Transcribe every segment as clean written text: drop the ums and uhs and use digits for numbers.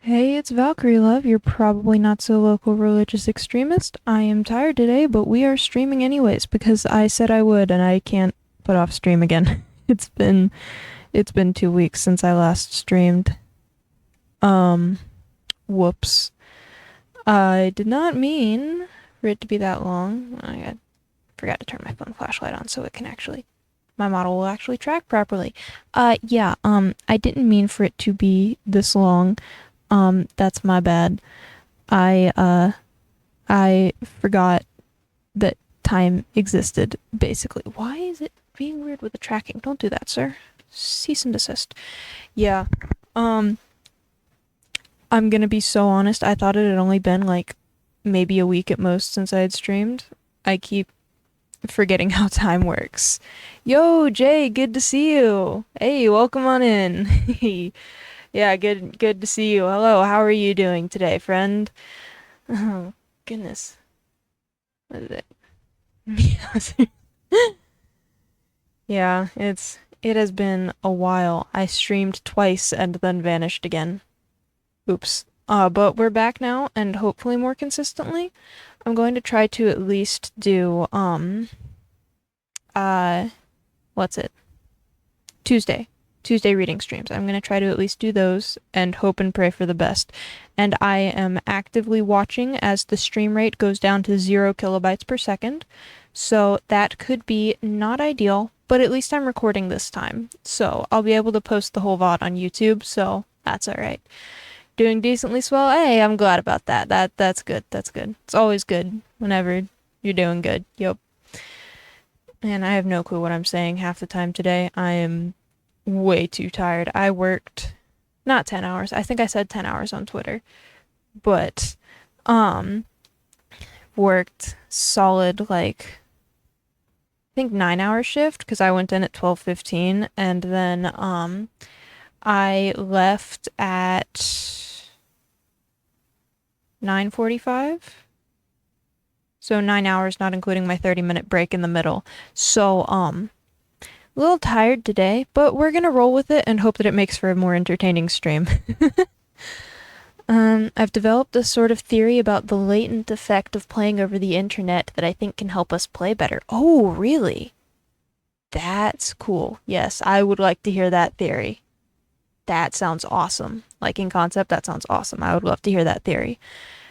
Hey, it's Valkyrie Love. You're probably not so local religious extremist. I am tired today, but we are streaming anyways because I said I would and I can't put off stream again. It's been 2 weeks since I last streamed. Um, Whoops. I did not mean for it to be that long. Forgot to turn my phone flashlight on so it can actually my model will actually track properly. I didn't mean for it to be this long. That's my bad. I forgot that time existed, basically. Why is it being weird with the tracking? Don't do that, sir. Cease and desist. Yeah. Um, I'm gonna be so honest, I thought it had only been like maybe a week at most since I had streamed. I keep forgetting how time works. Yo, Jay, good to see you. Hey, welcome on in. Yeah, good to see you. Hello, how are you doing today, friend? Oh, goodness. What is it? Yeah, it has been a while. I streamed twice and then vanished again. Oops. But we're back now and hopefully more consistently. I'm going to try to at least do uh what's it? Tuesday. Tuesday reading streams. I'm going to try to at least do those and hope and pray for the best. And I am actively watching as the stream rate goes down to 0 kilobytes per second. So that could be not ideal, but at least I'm recording this time. So I'll be able to post the whole VOD on YouTube, so that's alright. Doing decently swell. Hey, I'm glad about that. That's good. That's good. It's always good whenever you're doing good. Yup. And I have no clue what I'm saying half the time today. I am way too tired. I worked not 10 hours. I think I said 10 hours on Twitter. But worked solid like I think 9 hour shift because I went in at 12:15 and then I left at 9:45. So 9 hours, not including my 30-minute break in the middle. So a little tired today, but we're gonna roll with it and hope that it makes for a more entertaining stream. I've developed a sort of theory about the latent effect of playing over the internet that I think can help us play better. Oh, really? That's cool. Yes, I would like to hear that theory. That sounds awesome. Like in concept, that sounds awesome. I would love to hear that theory.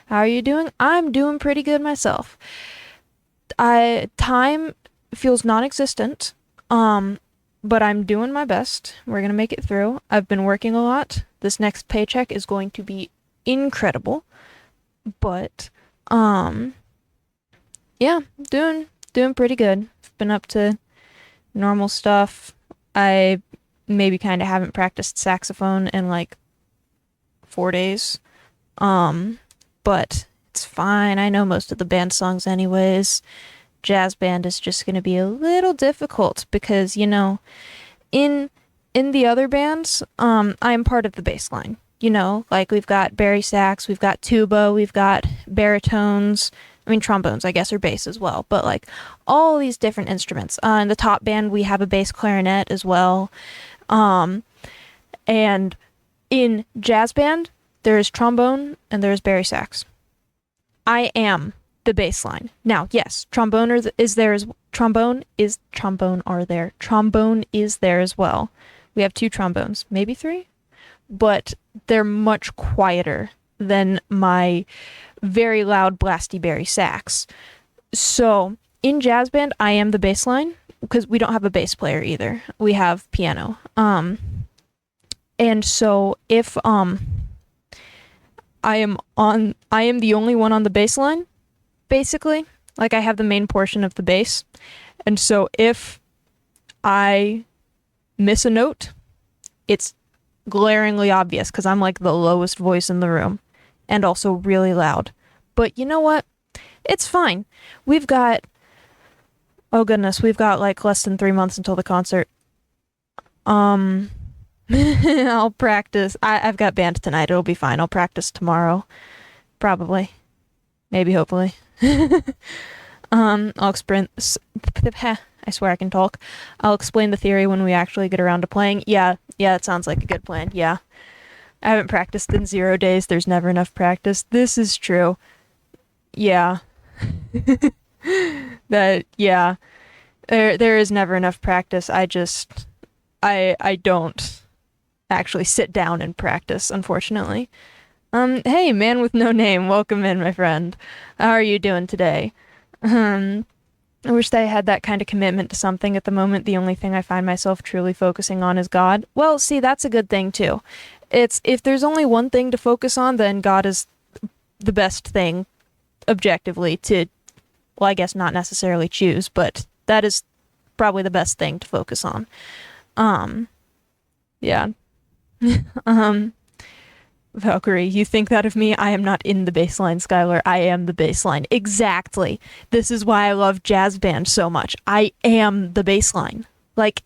How are you doing? I'm doing pretty good myself. Time feels non-existent. But I'm doing my best. We're gonna make it through. I've been working a lot. This next paycheck is going to be incredible. But yeah, doing pretty good. I've been up to normal stuff. I maybe kind of haven't practiced saxophone in like 4 days. But it's fine. I know most of the band songs anyways. Jazz band is just going to be a little difficult because, in the other bands, I'm part of the bass line. Like we've got bari sax, we've got tuba, we've got baritones. I mean, trombones, I guess, are bass as well, but like all these different instruments. In the top band, we have a bass clarinet as well. And in jazz band, there's trombone and there's bari sax. I am the bass line. Now, yes, trombone is there as trombone is there as well. We have two trombones, maybe three, but they're much quieter than my very loud blasty bari sax. So in jazz band, I am the bass line because we don't have a bass player either. We have piano. And so if I am the only one on the bass line, basically. Like I have the main portion of the bass. And so if I miss a note, it's glaringly obvious because I'm like the lowest voice in the room and also really loud. But you know what? It's fine. We've got, oh goodness, we've got like less than 3 months until the concert. I'll practice. I've got band tonight. It'll be fine. I'll practice tomorrow. Probably. Maybe, hopefully. I'll explain. I swear I can talk. I'll explain the theory when we actually get around to playing. Yeah, it sounds like a good plan. Yeah. I haven't practiced in 0 days. There's never enough practice. This is true. Yeah. Yeah. There is never enough practice. I don't actually sit down and practice, unfortunately. Hey, man with no name, welcome in, my friend. How are you doing today? I wish that I had that kind of commitment to something. At the moment, the only thing I find myself truly focusing on is God. Well, see, that's a good thing, too. It's, if there's only one thing to focus on, then God is the best thing, objectively, to, well, I guess not necessarily choose, but that is probably the best thing to focus on. Yeah. Valkyrie, you think that of me? I am not in the baseline, Skylar. I am the baseline. Exactly. This is why I love jazz band so much. I am the baseline. Like,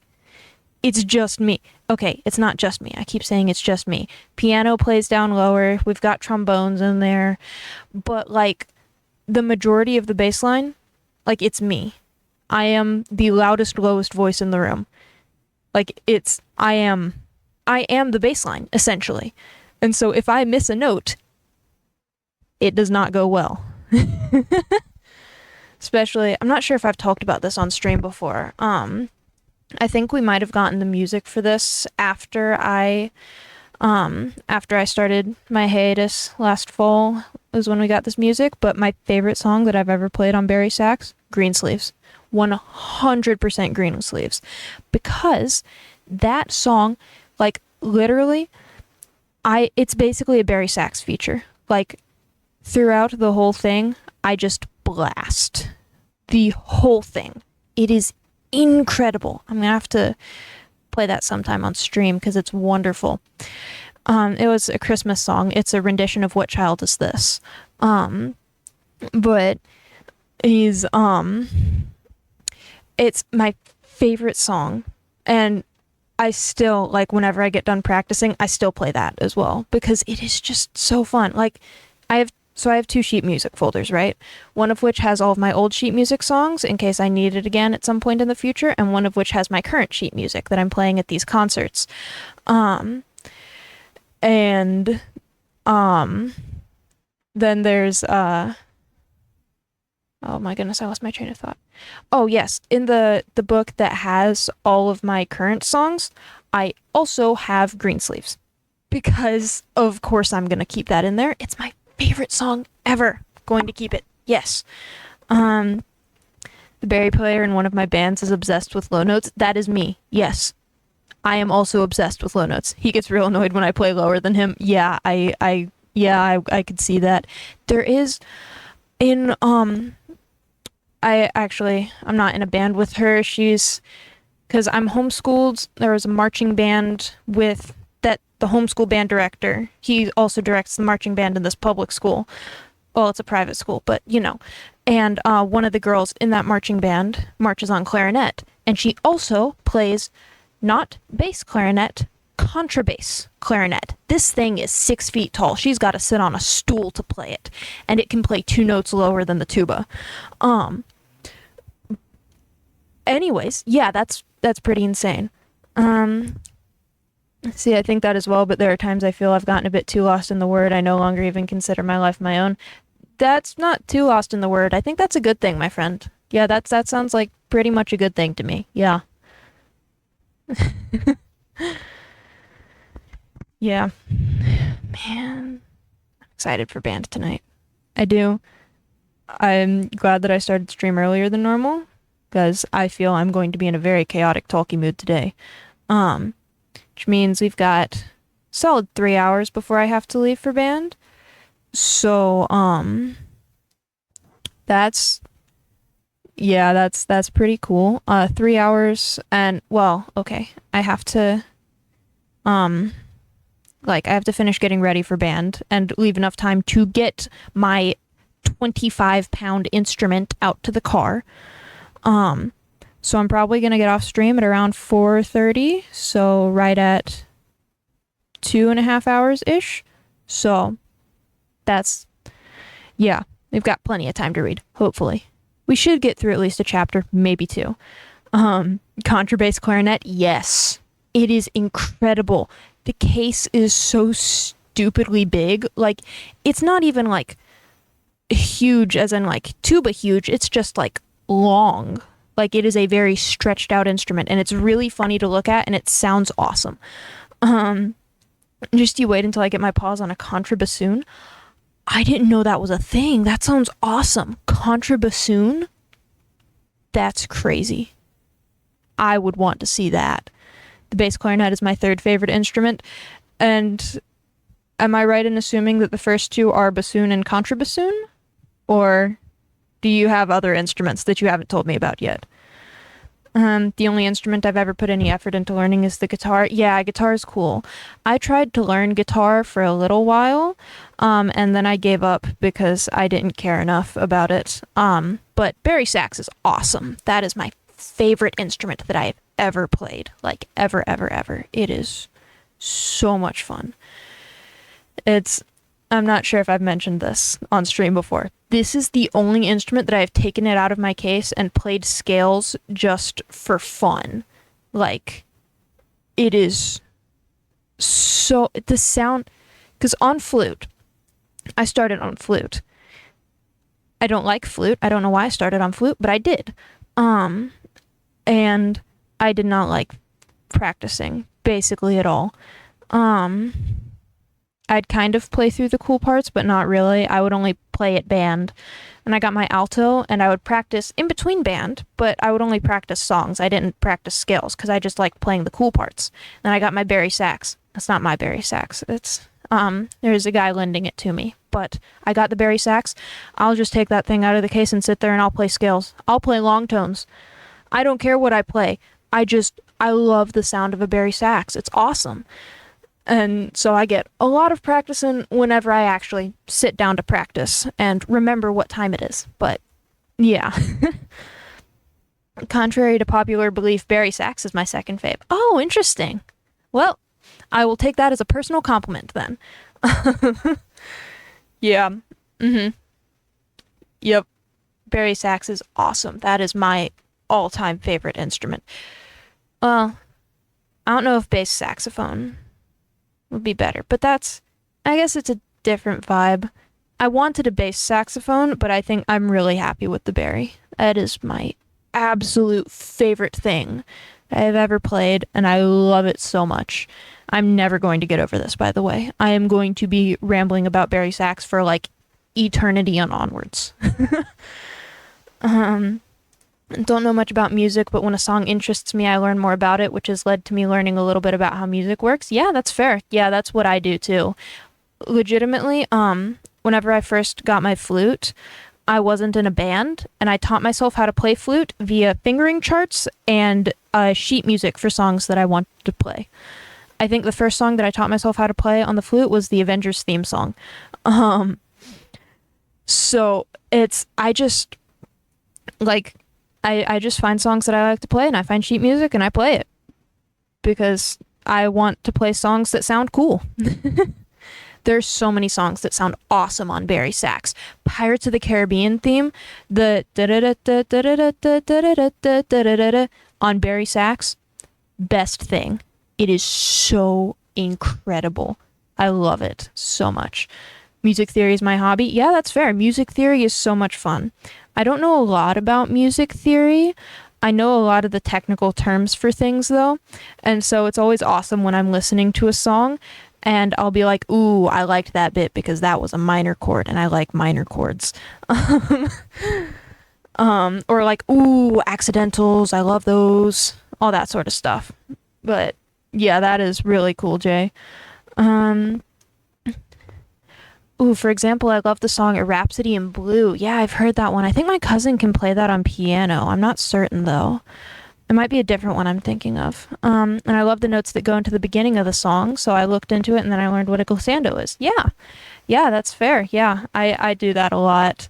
it's just me. Okay, it's not just me. I keep saying it's just me. Piano plays down lower. We've got trombones in there. But, like, the majority of the baseline, like, it's me. I am the loudest, lowest voice in the room. Like, I am the baseline, essentially. And so if I miss a note, it does not go well. Especially, I'm not sure if I've talked about this on stream before. I think we might have gotten the music for this after I started my hiatus last fall was when we got this music, but my favorite song that I've ever played on Barry Sax, Greensleeves. 100% Greensleeves. Because that song, like, literally, it's basically a Barry Sax feature. Like, throughout the whole thing, I just blast the whole thing. It is incredible. I'm gonna have to play that sometime on stream because it's wonderful. It was a Christmas song. It's a rendition of What Child Is This? But it's my favorite song, and I still, like, whenever I get done practicing, I still play that as well, because it is just so fun. Like, I have 2 sheet music folders, right? One of which has all of my old sheet music songs, in case I need it again at some point in the future, and one of which has my current sheet music that I'm playing at these concerts. Then there's, oh my goodness, I lost my train of thought. Oh, yes. In the book that has all of my current songs, I also have Greensleeves. Because, of course, I'm going to keep that in there. It's my favorite song ever. Going to keep it. Yes. The Barry player in one of my bands is obsessed with low notes. That is me. Yes. I am also obsessed with low notes. He gets real annoyed when I play lower than him. Yeah, I could see that. There is I'm not in a band with her. Because I'm homeschooled. There was a marching band with the homeschool band director. He also directs the marching band in this public school. Well, it's a private school, but you know. And one of the girls in that marching band marches on clarinet. And she also plays not bass clarinet, contrabass clarinet. This thing is 6 feet tall. She's got to sit on a stool to play it. And it can play 2 notes lower than the tuba. Anyways, yeah, that's pretty insane. See, I think that as well, but there are times I feel I've gotten a bit too lost in the word. I no longer even consider my life my own. That's not too lost in the word. I think that's a good thing, my friend. Yeah, that sounds like pretty much a good thing to me. Yeah. Yeah. Man. I'm excited for band tonight. I do. I'm glad that I started stream earlier than normal, because I feel I'm going to be in a very chaotic talky mood today. Which means we've got solid 3 hours before I have to leave for band. So, that's pretty cool. 3 hours, and, well, okay, I have to, I have to finish getting ready for band and leave enough time to get my 25-pound instrument out to the car. So I'm probably going to get off stream at around 4:30, so right at 2.5 hours-ish. So yeah, we've got plenty of time to read, hopefully. We should get through at least a chapter, maybe 2. Contrabass clarinet, yes. It is incredible. The case is so stupidly big. Like, it's not even like huge as in like tuba huge, it's just like long. Like, it is a very stretched out instrument, and it's really funny to look at, and it sounds awesome. Just you wait until I get my paws on a contrabassoon. I didn't know that was a thing. That sounds awesome. Contrabassoon? That's crazy. I would want to see that. The bass clarinet is my third favorite instrument, and am I right in assuming that the first two are bassoon and contrabassoon? Or do you have other instruments that you haven't told me about yet? The only instrument I've ever put any effort into learning is the guitar. Yeah, guitar is cool. I tried to learn guitar for a little while, and then I gave up because I didn't care enough about it. But bari sax is awesome. That is my favorite instrument that I've ever played. Like, ever, ever, ever. It is so much fun. I'm not sure if I've mentioned this on stream before. This is the only instrument that I have taken it out of my case and played scales just for fun. Like, it is so... The sound... Because on flute, I started on flute. I don't like flute. I don't know why I started on flute, but I did. And I did not like practicing, basically, at all. I'd kind of play through the cool parts, but not really. I would only play at band. And I got my alto, and I would practice in between band, but I would only practice songs. I didn't practice scales, because I just liked playing the cool parts. Then I got my bari sax. That's not my bari sax. It's, there's a guy lending it to me. But I got the bari sax. I'll just take that thing out of the case and sit there, and I'll play scales. I'll play long tones. I don't care what I play. I love the sound of a bari sax. It's awesome. And so I get a lot of practice in whenever I actually sit down to practice and remember what time it is. But yeah. Contrary to popular belief, bari sax is my second fave. Oh, interesting. Well, I will take that as a personal compliment then. Yeah. Yep. Bari sax is awesome. That is my all-time favorite instrument. I don't know if bass saxophone would be better, but I guess it's a different vibe. I wanted a bass saxophone, but I think I'm really happy with the bari. That is my absolute favorite thing I've ever played, and I love it so much. I'm never going to get over this, by the way. I am going to be rambling about bari sax for like eternity and onwards. Don't know much about music, but when a song interests me, I learn more about it, which has led to me learning a little bit about how music works. Yeah, that's fair. Yeah, that's what I do too. Legitimately, whenever I first got my flute, I wasn't in a band, and I taught myself how to play flute via fingering charts and sheet music for songs that I wanted to play. I think the first song that I taught myself how to play on the flute was the Avengers theme song. So I just find songs that I like to play, and I find sheet music and I play it because I want to play songs that sound cool. There's so many songs that sound awesome on bari sax. Pirates of the Caribbean theme, the on bari sax, best thing. It is so incredible. I love it so much. Music theory is my hobby. Yeah, that's fair. Music theory is so much fun. I don't know a lot about music theory. I know a lot of the technical terms for things, though. And so it's always awesome when I'm listening to a song and I'll be like, ooh, I liked that bit because that was a minor chord and I like minor chords. Or like, ooh, accidentals, I love those. All that sort of stuff. But yeah, that is really cool, Jay. Ooh, for example, I love the song A Rhapsody in Blue. Yeah, I've heard that one. I think my cousin can play that on piano. I'm not certain, though. It might be a different one I'm thinking of. And I love the notes that go into the beginning of the song, so I looked into it and then I learned what a glissando is. Yeah. Yeah, that's fair. Yeah, I do that a lot.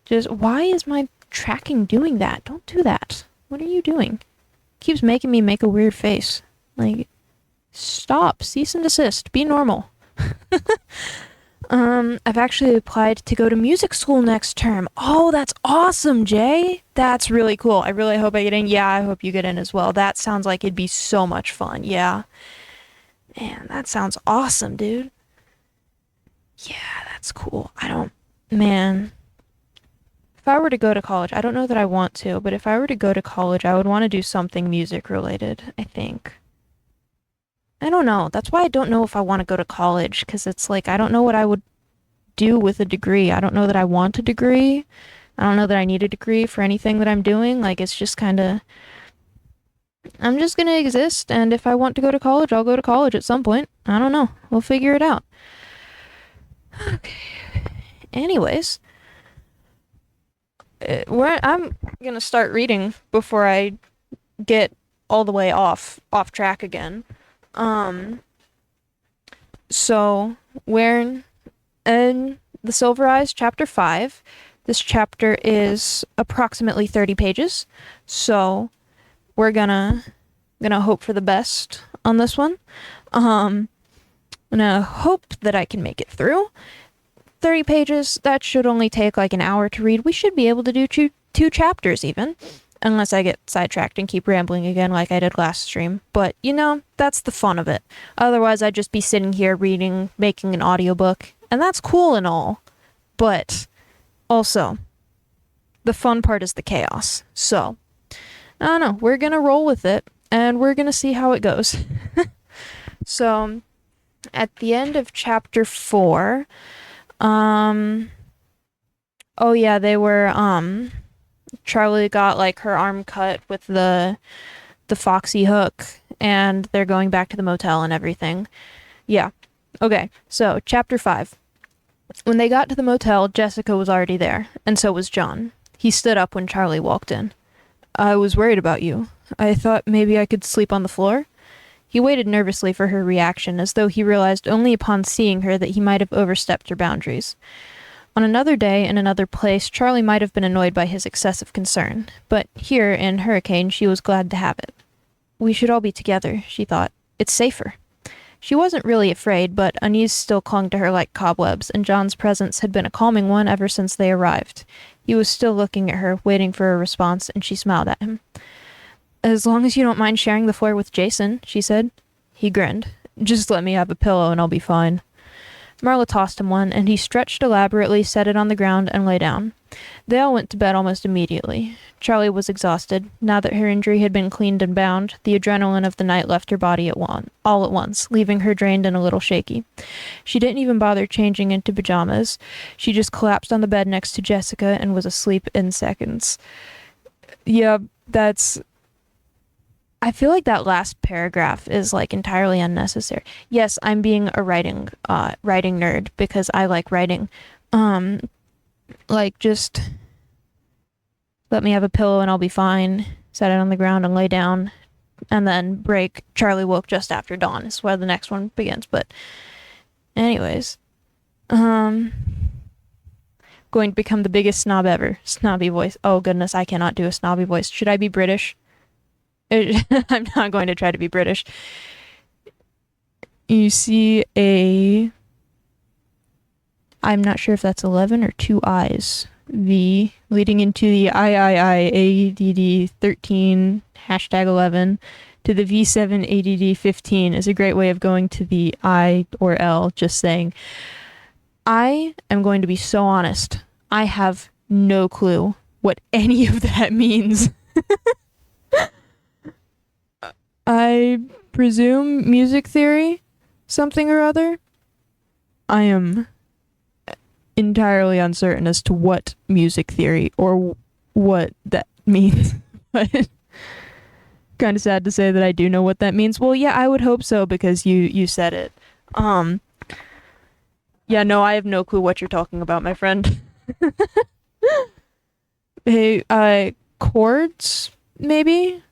Just, why is my tracking doing that? Don't do that. What are you doing? It keeps making me make a weird face. Like, stop. Cease and desist. Be normal. I've actually applied to go to music school next term. Oh, that's awesome, Jay. That's really cool. I really hope I get in. Yeah, I hope you get in as well. That sounds like it'd be so much fun. Yeah. Man, that sounds awesome, dude. Yeah, that's cool. Man, if I were to go to college, I don't know that I want to, but if I were to go to college, I would want to do something music related, I think. I don't know. That's why I don't know if I want to go to college, because it's like, I don't know what I would do with a degree. I don't know that I want a degree. I don't know that I need a degree for anything that I'm doing. Like, it's just kind of, I'm just gonna exist, and if I want to go to college, I'll go to college at some point. I don't know. We'll figure it out. Okay. Anyways, I'm gonna start reading before I get all the way off track again. Um, so we're in the Silver Eyes, chapter 5. This chapter is approximately 30 pages, so we're gonna hope for the best on this one. I'm gonna hope that I can make it through. 30 pages, that should only take like an hour to read. We should be able to do two chapters even, unless I get sidetracked and keep rambling again like I did last stream. But, that's the fun of it. Otherwise, I'd just be sitting here reading, making an audiobook, and that's cool and all. But also, the fun part is the chaos. So, I don't know. We're gonna roll with it, and we're gonna see how it goes. So, at the end of chapter 4, oh yeah, they were, Charlie got like her arm cut with the foxy hook, and they're going back to the motel and everything. Yeah. Okay. So, chapter 5. When they got to the motel, Jessica was already there, and so was John. He stood up when Charlie walked in. I was worried about you. I thought maybe I could sleep on the floor. He waited nervously for her reaction, as though he realized only upon seeing her that he might have overstepped her boundaries. On another day, in another place, Charlie might have been annoyed by his excessive concern, but here, in Hurricane, she was glad to have it. We should all be together, she thought. It's safer. She wasn't really afraid, but unease still clung to her like cobwebs, and John's presence had been a calming one ever since they arrived. He was still looking at her, waiting for a response, and she smiled at him. As long as you don't mind sharing the floor with Jason, she said. He grinned. Just let me have a pillow and I'll be fine. Marla tossed him one, and he stretched elaborately, set it on the ground, and lay down. They all went to bed almost immediately. Charlie was exhausted. Now that her injury had been cleaned and bound, the adrenaline of the night left her body all at once, leaving her drained and a little shaky. She didn't even bother changing into pajamas. She just collapsed on the bed next to Jessica and was asleep in seconds. Yeah, I feel like that last paragraph is like entirely unnecessary. Yes, I'm being a writing nerd because I like writing. Like just let me have a pillow and I'll be fine. Set it on the ground and lay down, and then break. Charlie woke just after dawn is where the next one begins. But anyways, going to become the biggest snob ever. Snobby voice. Oh goodness, I cannot do a snobby voice. Should I be British? I'm not going to try to be British. You see I'm not sure if that's 11 or 2 I's. V leading into the IIIADD 13 hashtag 11 to the V7 ADD 15 is a great way of going to the I or L, just saying, I am going to be so honest. I have no clue what any of that means. I presume music theory, something or other. I am entirely uncertain as to what music theory or what that means. But kind of sad to say that I do know what that means. Well, yeah, I would hope so because you said it. Yeah, no, I have no clue what you're talking about, my friend. Hey, chords, maybe?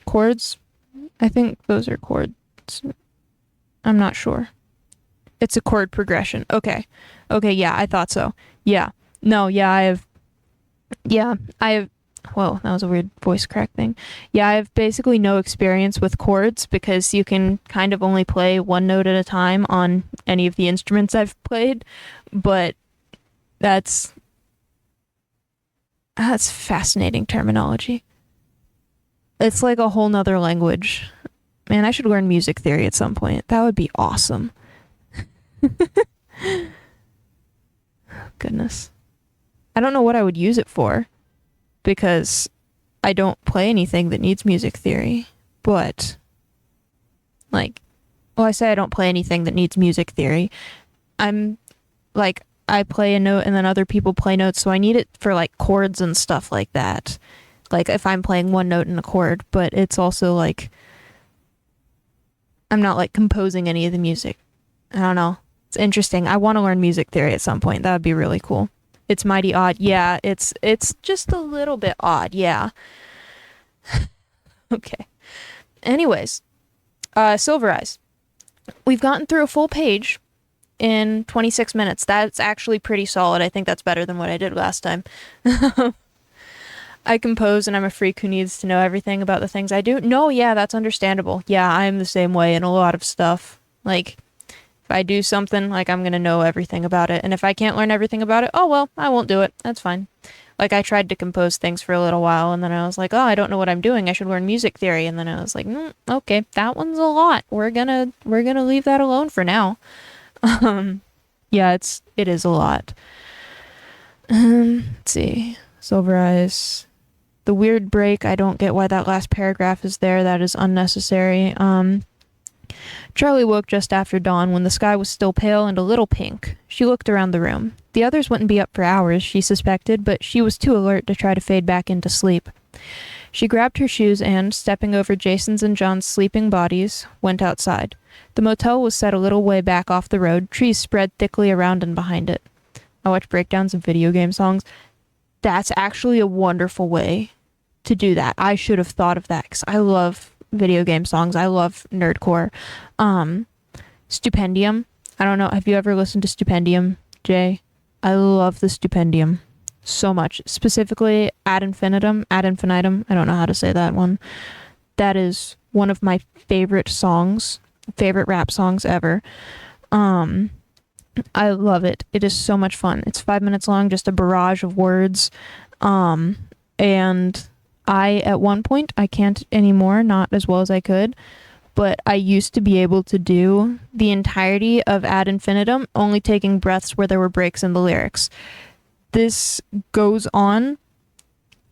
Chords? I think those are chords. I'm not sure. It's a chord progression. Okay. Okay, yeah, I thought so. Yeah. No, yeah, I have... Whoa, that was a weird voice crack thing. Yeah, I have basically no experience with chords because you can kind of only play one note at a time on any of the instruments I've played, but that's fascinating terminology. It's like a whole nother language. Man, I should learn music theory at some point. That would be awesome. Goodness. I don't know what I would use it for, because I don't play anything that needs music theory. But, like, well, I say I don't play anything that needs music theory. I'm, like, I play a note and then other people play notes, so I need it for, like, chords and stuff like that. Like, if I'm playing one note in a chord, but it's also, like, I'm not, like, composing any of the music. I don't know. It's interesting. I want to learn music theory at some point. That would be really cool. It's mighty odd. Yeah, it's just a little bit odd. Yeah. Okay. Anyways, Silver Eyes. We've gotten through a full page in 26 minutes. That's actually pretty solid. I think that's better than what I did last time. I compose and I'm a freak who needs to know everything about the things I do. No, yeah, that's understandable. Yeah, I'm the same way in a lot of stuff. Like, if I do something, like, I'm gonna know everything about it. And if I can't learn everything about it, oh well, I won't do it. That's fine. Like, I tried to compose things for a little while, and then I was like, oh, I don't know what I'm doing. I should learn music theory. And then I was like, okay, that one's a lot. We're gonna leave that alone for now. Yeah, it is a lot. Let's see. Silver Eyes. The weird break, I don't get why that last paragraph is there. That is unnecessary. Charlie woke just after dawn when the sky was still pale and a little pink. She looked around the room. The others wouldn't be up for hours, she suspected, but she was too alert to try to fade back into sleep. She grabbed her shoes and, stepping over Jason's and John's sleeping bodies, went outside. The motel was set a little way back off the road, trees spread thickly around and behind it. I watched breakdowns of video game songs. That's actually a wonderful way to do that. I should have thought of that, because I love video game songs. I love nerdcore. Stupendium. I don't know. Have you ever listened to Stupendium, Jay? I love the Stupendium so much. Specifically, Ad Infinitum. Ad Infinitum. I don't know how to say that one. That is one of my favorite songs, favorite rap songs ever. I love it. It is so much fun. It's 5 minutes long, just a barrage of words. And I, at one point, I can't anymore, not as well as I could, but I used to be able to do the entirety of Ad Infinitum, only taking breaths where there were breaks in the lyrics. This goes on,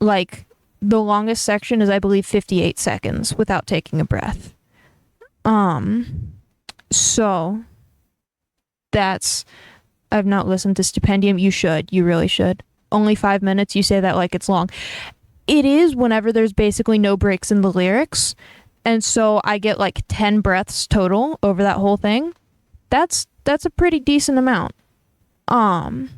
like, the longest section is, I believe, 58 seconds without taking a breath. So that's, I've not listened to Stupendium. You should. You really should. Only 5 minutes. You say that like it's long. It is whenever there's basically no breaks in the lyrics. And so I get like 10 breaths total over that whole thing. That's a pretty decent amount. I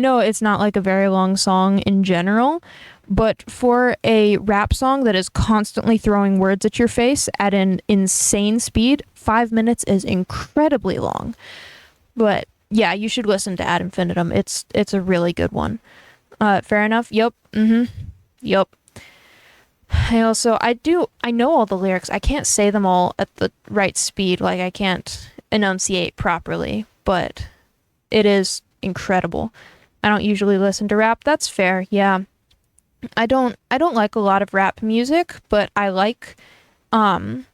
know it's not like a very long song in general, but for a rap song that is constantly throwing words at your face at an insane speed, 5 minutes is incredibly long. But yeah, you should listen to Ad Infinitum. It's a really good one. Fair enough? Yup. Yup. I know all the lyrics. I can't say them all at the right speed. Like, I can't enunciate properly, but it is incredible. I don't usually listen to rap. That's fair. Yeah. I don't like a lot of rap music, but I like Ad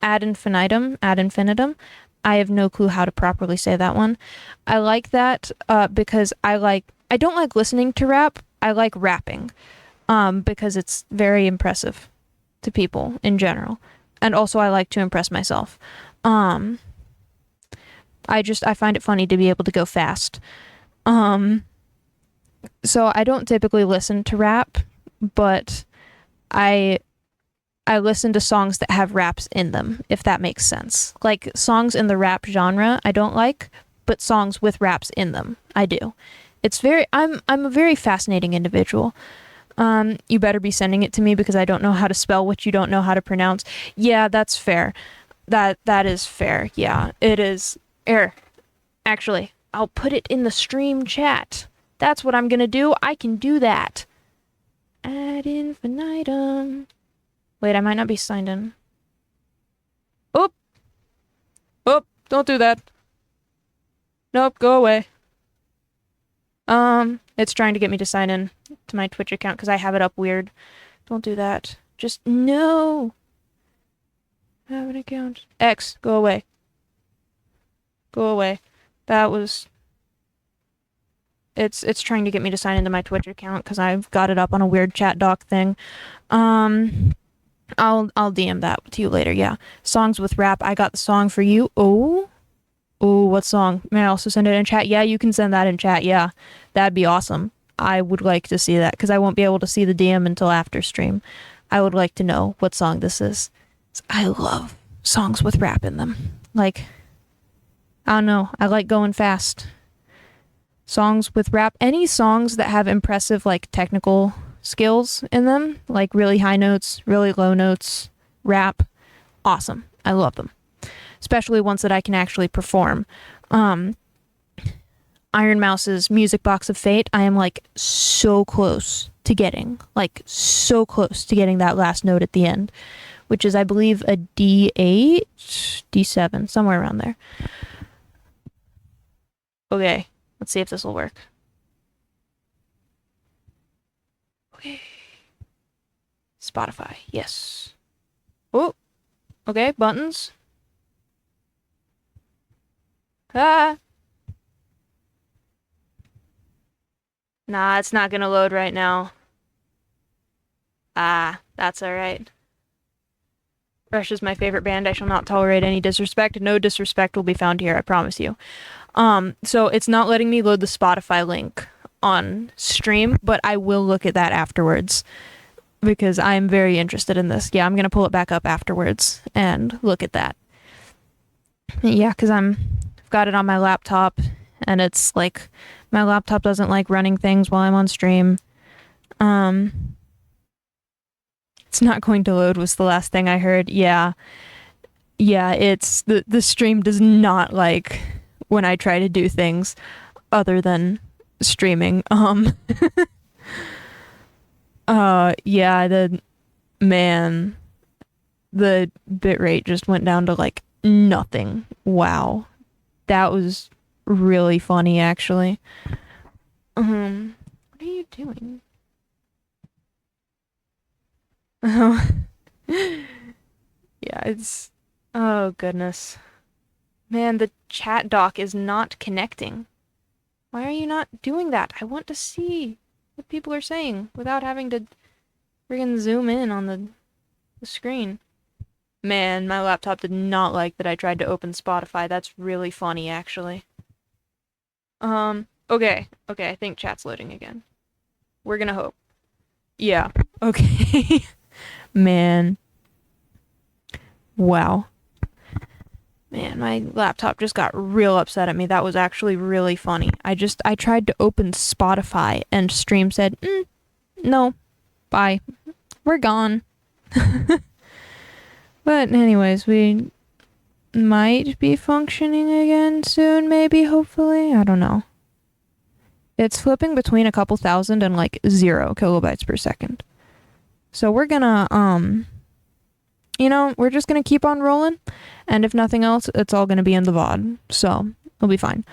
Infinitum. I have no clue how to properly say that one. I like that because I don't like listening to rap. I like rapping because it's very impressive to people in general. And also I like to impress myself. I find it funny to be able to go fast. So I don't typically listen to rap, but I listen to songs that have raps in them, if that makes sense. Like, songs in the rap genre I don't like, but songs with raps in them I do. I'm a very fascinating individual. You better be sending it to me because I don't know how to spell what you don't know how to pronounce. Yeah, that's fair. That is fair. Yeah, it is. Actually, I'll put it in the stream chat. That's what I'm gonna do. I can do that. Ad infinitum. Wait, I might not be signed in. Oop! Oop! Don't do that. Nope, go away. It's trying to get me to sign in to my Twitch account because I have it up weird. Don't do that. Just, no! have an account. X, go away. Go away. That was... It's trying to get me to sign into my Twitch account because I've got it up on a weird chat doc thing. I'll DM that to you later, yeah. Songs with rap. I got the song for you. Oh, what song? May I also send it in chat? Yeah, you can send that in chat, yeah. That'd be awesome. I would like to see that, because I won't be able to see the DM until after stream. I would like to know what song this is. I love songs with rap in them. Like, I don't know, I like going fast. Songs with rap. Any songs that have impressive, like, technical skills in them, like really high notes, really low notes, rap, awesome. I love them. Especially ones that I can actually perform. Iron Mouse's Music Box of Fate, I am like so close to getting. Like so close to getting that last note at the end. Which is, I believe, a D8, D7, somewhere around there. Okay, let's see if this will work. Okay. Spotify, yes. Oh, okay, buttons. Ah. Nah, it's not gonna load right now. Ah, that's alright. Rush is my favorite band. I shall not tolerate any disrespect. No disrespect will be found here, I promise you. So it's not letting me load the Spotify link on stream, but I will look at that afterwards because I'm very interested in this. Yeah, I'm gonna pull it back up afterwards and look at that. Yeah, because I've got it on my laptop, and it's like my laptop doesn't like running things while I'm on stream. It's not going to load was the last thing I heard. Yeah, it's the stream does not like when I try to do things other than streaming. Yeah, the bitrate just went down to like nothing. Wow. That was really funny, actually. What are you doing? Oh. Yeah, it's... Oh, goodness. Man, the chat doc is not connecting. Why are you not doing that? I want to see what people are saying without having to friggin' zoom in on the screen. Man, my laptop did not like that I tried to open Spotify. That's really funny, actually. Okay, I think chat's loading again. We're gonna hope. Yeah, okay. Man. Wow. Man, my laptop just got real upset at me. That was actually really funny. I tried to open Spotify and stream said, no, bye. We're gone. But anyways, we might be functioning again soon, maybe, hopefully. I don't know. It's flipping between a couple thousand and like 0 kilobytes per second. So we're gonna, we're just gonna keep on rolling. And if nothing else, it's all gonna be in the VOD. So it'll be fine.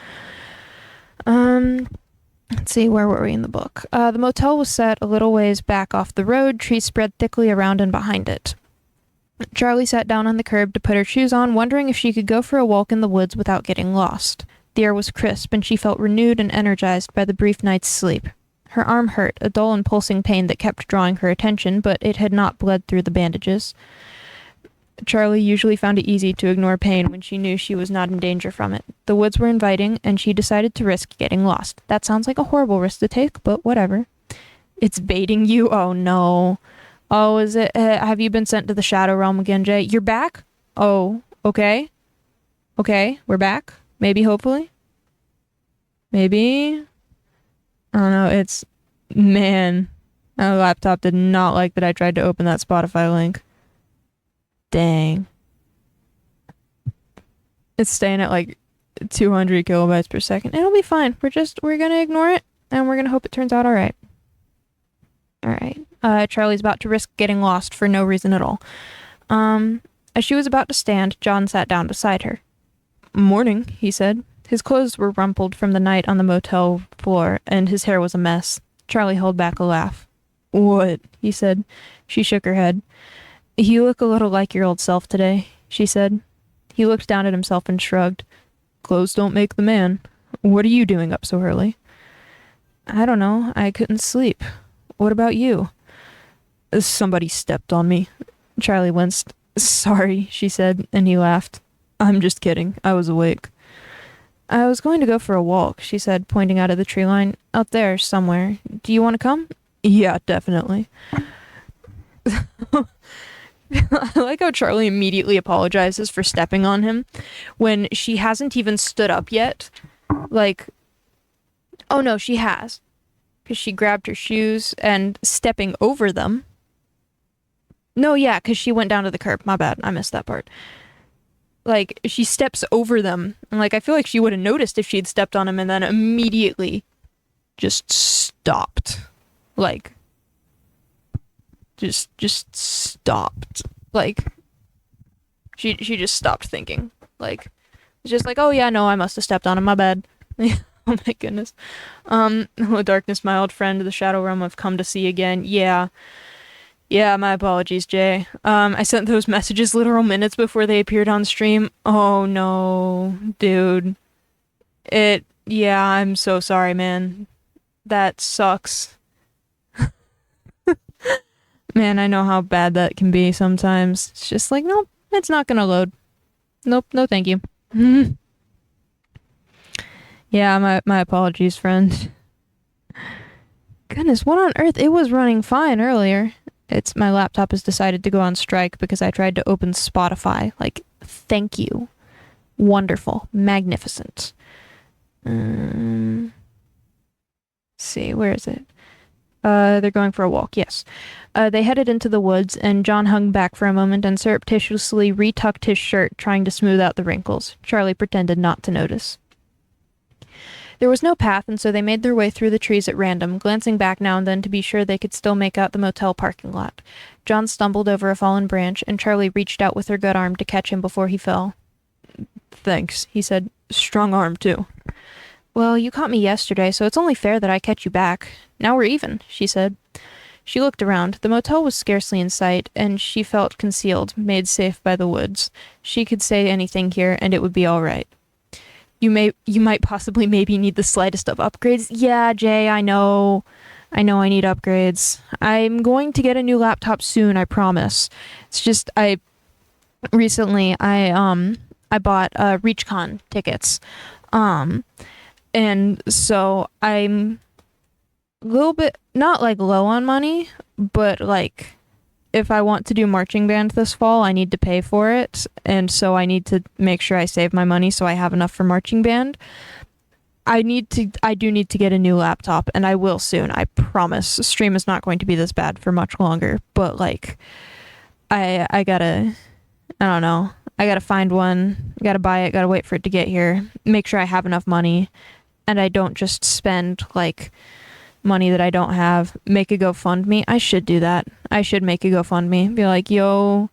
Let's see, where were we in the book? The motel was set a little ways back off the road, trees spread thickly around and behind it. Charlie sat down on the curb to put her shoes on, wondering if she could go for a walk in the woods without getting lost. The air was crisp, and she felt renewed and energized by the brief night's sleep. Her arm hurt, a dull and pulsing pain that kept drawing her attention, but it had not bled through the bandages. Charlie usually found it easy to ignore pain when she knew she was not in danger from it. The woods were inviting, and she decided to risk getting lost. That sounds like a horrible risk to take, but whatever. It's baiting you? Oh, no. Oh, is it? Have you been sent to the Shadow Realm again, Jay? You're back? Oh, okay. Okay, we're back. Maybe, hopefully. Maybe. I don't know, it's... Man. My laptop did not like that I tried to open that Spotify link. Dang. It's staying at like 200 kilobytes per second. It'll be fine. We're gonna ignore it, and we're gonna hope it turns out alright. Alright. Charlie's about to risk getting lost for no reason at all. As she was about to stand, John sat down beside her. Morning, he said. His clothes were rumpled from the night on the motel floor, and his hair was a mess. Charlie held back a laugh. What? He said. She shook her head. You look a little like your old self today. she said. He looked down at himself and shrugged. Clothes don't make the man. What are you doing up so early? I don't know. I couldn't sleep. What about you? Somebody stepped on me. Charlie winced. Sorry, she said, and he laughed. I'm just kidding. I was awake. I was going to go for a walk, she said, pointing out of the tree line. Out there, somewhere. Do you want to come? Yeah, definitely. I like how Charlie immediately apologizes for stepping on him when she hasn't even stood up yet. Like, oh no, she has. Because she grabbed her shoes and stepping over them. No, yeah, because she went down to the curb. My bad. I missed that part. Like, she steps over them. And, like, I feel like she would have noticed if she'd stepped on him and then immediately just stopped. Like, just stopped. Like, she just stopped thinking. Like, it's just like, oh yeah, no, I must have stepped on him. My bad. Oh my goodness. Hello, darkness, my old friend. The shadow realm I've come to see again. Yeah, my apologies, Jay. I sent those messages literal minutes before they appeared on stream. Oh no, dude. Yeah, I'm so sorry, man. That sucks. Man, I know how bad that can be sometimes. It's just like, nope, it's not gonna load. Nope, no thank you. Yeah, my apologies, friend. Goodness, what on earth? It was running fine earlier. My laptop has decided to go on strike because I tried to open Spotify. Like, thank you. Wonderful. Magnificent. See, where is it? They're going for a walk, yes. They headed into the woods, and John hung back for a moment and surreptitiously retucked his shirt, trying to smooth out the wrinkles. Charlie pretended not to notice. There was no path, and so they made their way through the trees at random, glancing back now and then to be sure they could still make out the motel parking lot. John stumbled over a fallen branch, and Charlie reached out with her good arm to catch him before he fell. Thanks, he said. Strong arm, too. Well, you caught me yesterday, so it's only fair that I catch you back. Now we're even, she said. She looked around. The motel was scarcely in sight, and she felt concealed, made safe by the woods. She could say anything here, and it would be all right. You might possibly maybe need the slightest of upgrades. Yeah, Jay, I know I need upgrades. I'm going to get a new laptop soon, I promise. It's just recently I bought ReachCon tickets. And so I'm a little bit not like low on money, but like if I want to do marching band this fall, I need to pay for it, and so I need to make sure I save my money so I have enough for marching band. I do need to get a new laptop, and I will soon, I promise. Stream is not going to be this bad for much longer, but like I don't know. I gotta find one, gotta buy it, gotta wait for it to get here, make sure I have enough money, and I don't just spend like money that I don't have. Make a GoFundMe. I should do that. I should make a GoFundMe. Be like, yo,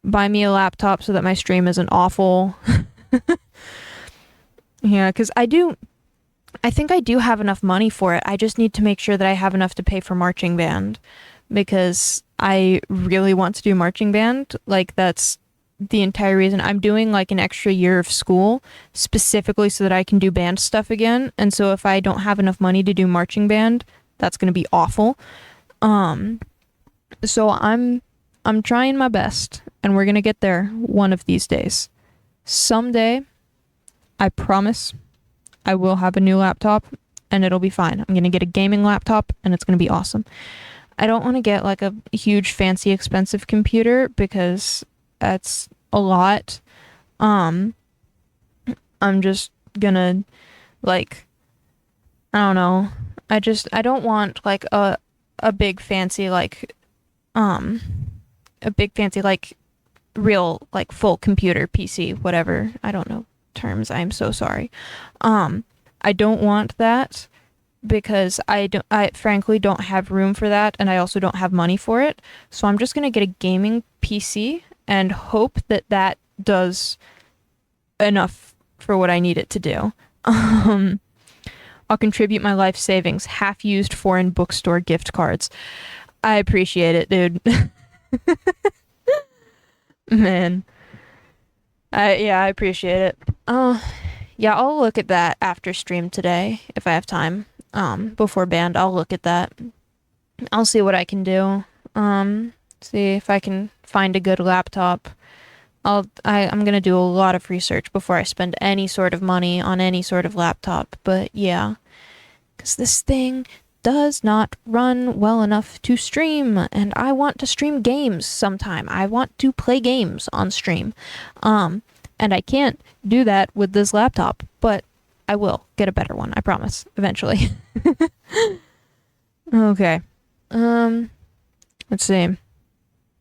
buy me a laptop so that my stream isn't awful. Yeah, because I think I do have enough money for it. I just need to make sure that I have enough to pay for marching band, because I really want to do marching band. Like, that's the entire reason I'm doing like an extra year of school specifically so that I can do band stuff again. And so if I don't have enough money to do marching band, that's going to be awful. So I'm trying my best, and we're going to get there one of these days. Someday, I promise, I will have a new laptop and it'll be fine. I'm going to get a gaming laptop and it's going to be awesome. I don't want to get like a huge fancy expensive computer because that's a lot. I'm just gonna like, I don't know. I don't want like a big fancy like real like full computer PC, whatever. I don't know terms. I'm so sorry. I don't want that because I frankly don't have room for that, and I also don't have money for it. So I'm just gonna get a gaming PC and hope that that does enough for what I need it to do. I'll contribute my life savings, half-used foreign bookstore gift cards. I appreciate it, dude. Man. Yeah, I appreciate it. Yeah, I'll look at that after stream today if I have time. Before band, I'll look at that. I'll see what I can do. See if I can find a good laptop. I'm gonna do a lot of research before I spend any sort of money on any sort of laptop. But yeah, because this thing does not run well enough to stream, and I want to stream games sometime. I want to play games on stream. And I can't do that with this laptop, but I will get a better one, I promise, eventually. Okay. Um, let's see.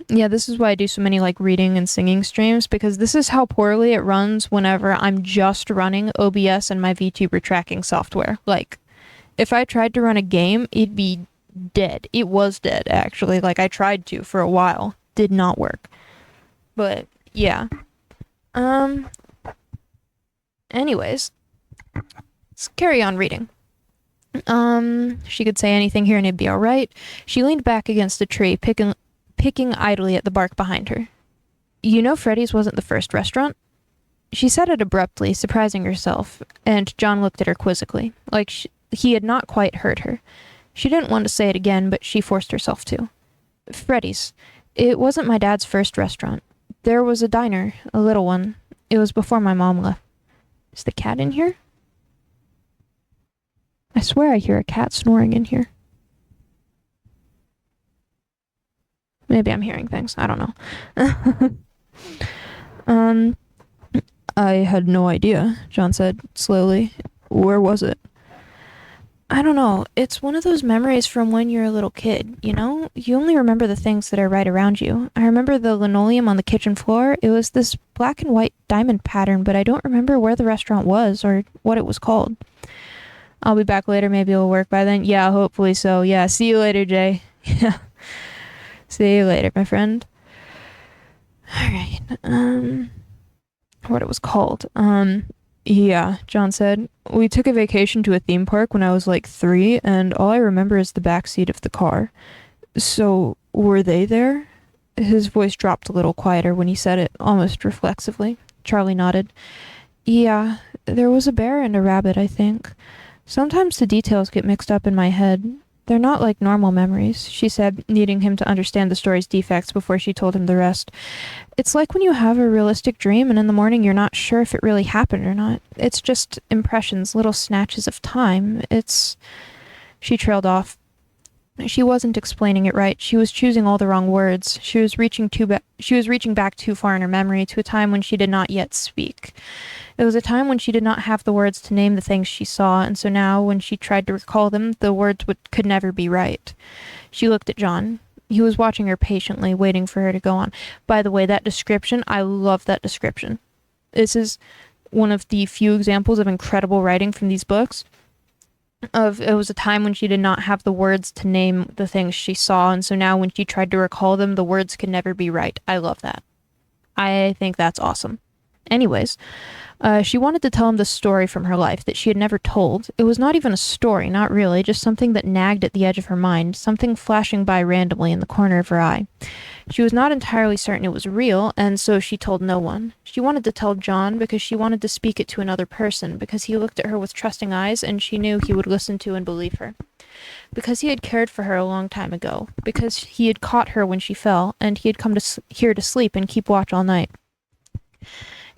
Yeah, this is why I do so many like reading and singing streams, because this is how poorly it runs whenever I'm just running OBS and my VTuber tracking software. Like, if I tried to run a game, it'd be dead. It was dead, actually. Like, I tried to for a while. Did not work. But, yeah. Um, anyways, let's carry on reading. She could say anything here and it'd be alright. She leaned back against a tree, picking idly at the bark behind her. You know Freddy's wasn't the first restaurant? She said it abruptly, surprising herself, and John looked at her quizzically, like he had not quite heard her. She didn't want to say it again, but she forced herself to. Freddy's. It wasn't my dad's first restaurant. There was a diner, a little one. It was before my mom left. Is the cat in here? I swear I hear a cat snoring in here. Maybe I'm hearing things. I don't know. I had no idea, John said slowly. Where was it? I don't know. It's one of those memories from when you're a little kid, you know? You only remember the things that are right around you. I remember the linoleum on the kitchen floor. It was this black and white diamond pattern, but I don't remember where the restaurant was or what it was called. I'll be back later. Maybe it'll work by then. Yeah, hopefully so. Yeah, see you later, Jay. Yeah. See you later, my friend. Alright, what it was called. Yeah, John said. We took a vacation to a theme park when I was like 3, and all I remember is the back seat of the car. So, were they there? His voice dropped a little quieter when he said it, almost reflexively. Charlie nodded. Yeah, there was a bear and a rabbit, I think. Sometimes the details get mixed up in my head. They're not like normal memories, she said, needing him to understand the story's defects before she told him the rest. It's like when you have a realistic dream and in the morning you're not sure if it really happened or not. It's just impressions, little snatches of time. She trailed off. She wasn't explaining it right. She was choosing all the wrong words. She was reaching back too far in her memory to a time when she did not yet speak. It was a time when she did not have the words to name the things she saw, and so now, when she tried to recall them, the words could never be right. She looked at John. He was watching her patiently, waiting for her to go on. By the way, that description, I love that description. This is one of the few examples of incredible writing from these books. It was a time when she did not have the words to name the things she saw, and so now when she tried to recall them, the words could never be right. I love that. I think that's awesome. Anyways, she wanted to tell him the story from her life that she had never told. It was not even a story, not really, just something that nagged at the edge of her mind, something flashing by randomly in the corner of her eye. She was not entirely certain it was real, and so she told no one. She wanted to tell John because she wanted to speak it to another person, because he looked at her with trusting eyes and she knew he would listen to and believe her. Because he had cared for her a long time ago, because he had caught her when she fell, and he had come here to sleep and keep watch all night.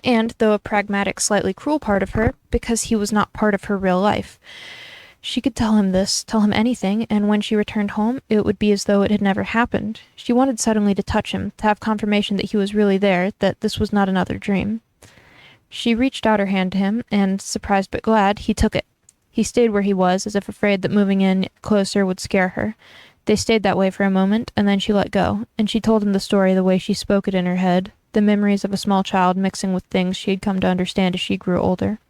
And, though a pragmatic, slightly cruel part of her, because he was not part of her real life. She could tell him this, tell him anything, and when she returned home, it would be as though it had never happened. She wanted suddenly to touch him, to have confirmation that he was really there, that this was not another dream. She reached out her hand to him, and, surprised but glad, he took it. He stayed where he was, as if afraid that moving in closer would scare her. They stayed that way for a moment, and then she let go, and she told him the story the way she spoke it in her head, the memories of a small child mixing with things she had come to understand as she grew older.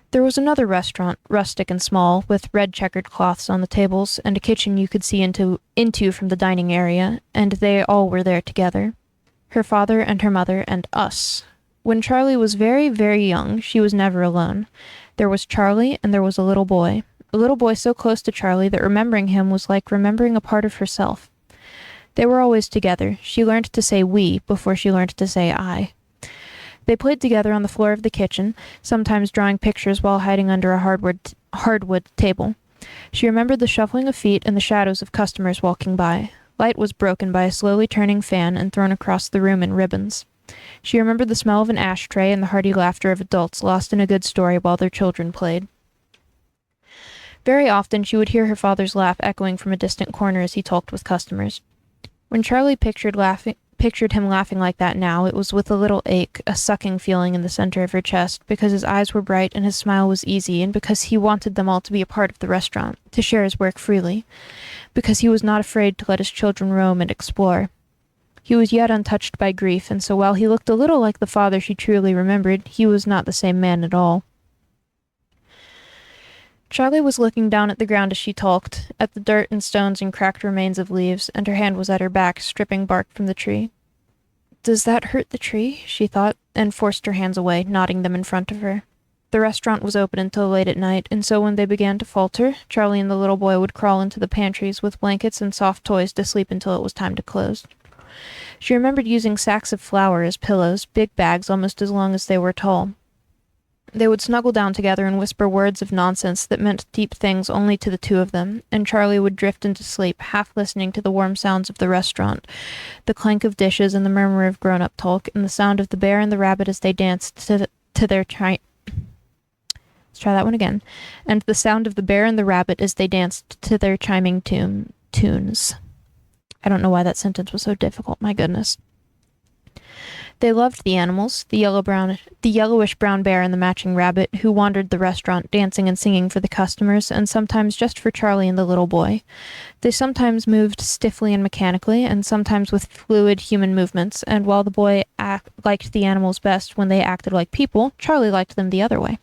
There was another restaurant, rustic and small, with red checkered cloths on the tables, and a kitchen you could see into from the dining area, and they all were there together. Her father and her mother and us. When Charlie was very, very young, she was never alone. There was Charlie, and there was a little boy so close to Charlie that remembering him was like remembering a part of herself. They were always together. She learned to say we before she learned to say I. They played together on the floor of the kitchen, sometimes drawing pictures while hiding under a hardwood table. She remembered the shuffling of feet and the shadows of customers walking by. Light was broken by a slowly turning fan and thrown across the room in ribbons. She remembered the smell of an ashtray and the hearty laughter of adults lost in a good story while their children played. Very often she would hear her father's laugh echoing from a distant corner as he talked with customers. When Charlie pictured him laughing like that now, it was with a little ache, a sucking feeling in the center of her chest, because his eyes were bright and his smile was easy, and because he wanted them all to be a part of the restaurant, to share his work freely, because he was not afraid to let his children roam and explore. He was yet untouched by grief, and so while he looked a little like the father she truly remembered, he was not the same man at all. Charlie was looking down at the ground as she talked, at the dirt and stones and cracked remains of leaves, and her hand was at her back, stripping bark from the tree. "Does that hurt the tree?" she thought, and forced her hands away, knotting them in front of her. The restaurant was open until late at night, and so when they began to falter, Charlie and the little boy would crawl into the pantries with blankets and soft toys to sleep until it was time to close. She remembered using sacks of flour as pillows, big bags almost as long as they were tall. They would snuggle down together and whisper words of nonsense that meant deep things only to the two of them, and Charlie would drift into sleep, half listening to the warm sounds of the restaurant, the clank of dishes and the murmur of grown-up talk, and the sound of the bear and the rabbit as they danced to their Let's try that one again. And the sound of the bear and the rabbit as they danced to their chiming tunes. I don't know why that sentence was so difficult, my goodness. They loved the animals, the yellowish-brown bear and the matching rabbit, who wandered the restaurant, dancing and singing for the customers, and sometimes just for Charlie and the little boy. They sometimes moved stiffly and mechanically, and sometimes with fluid human movements, and while the boy liked the animals best when they acted like people, Charlie liked them the other way.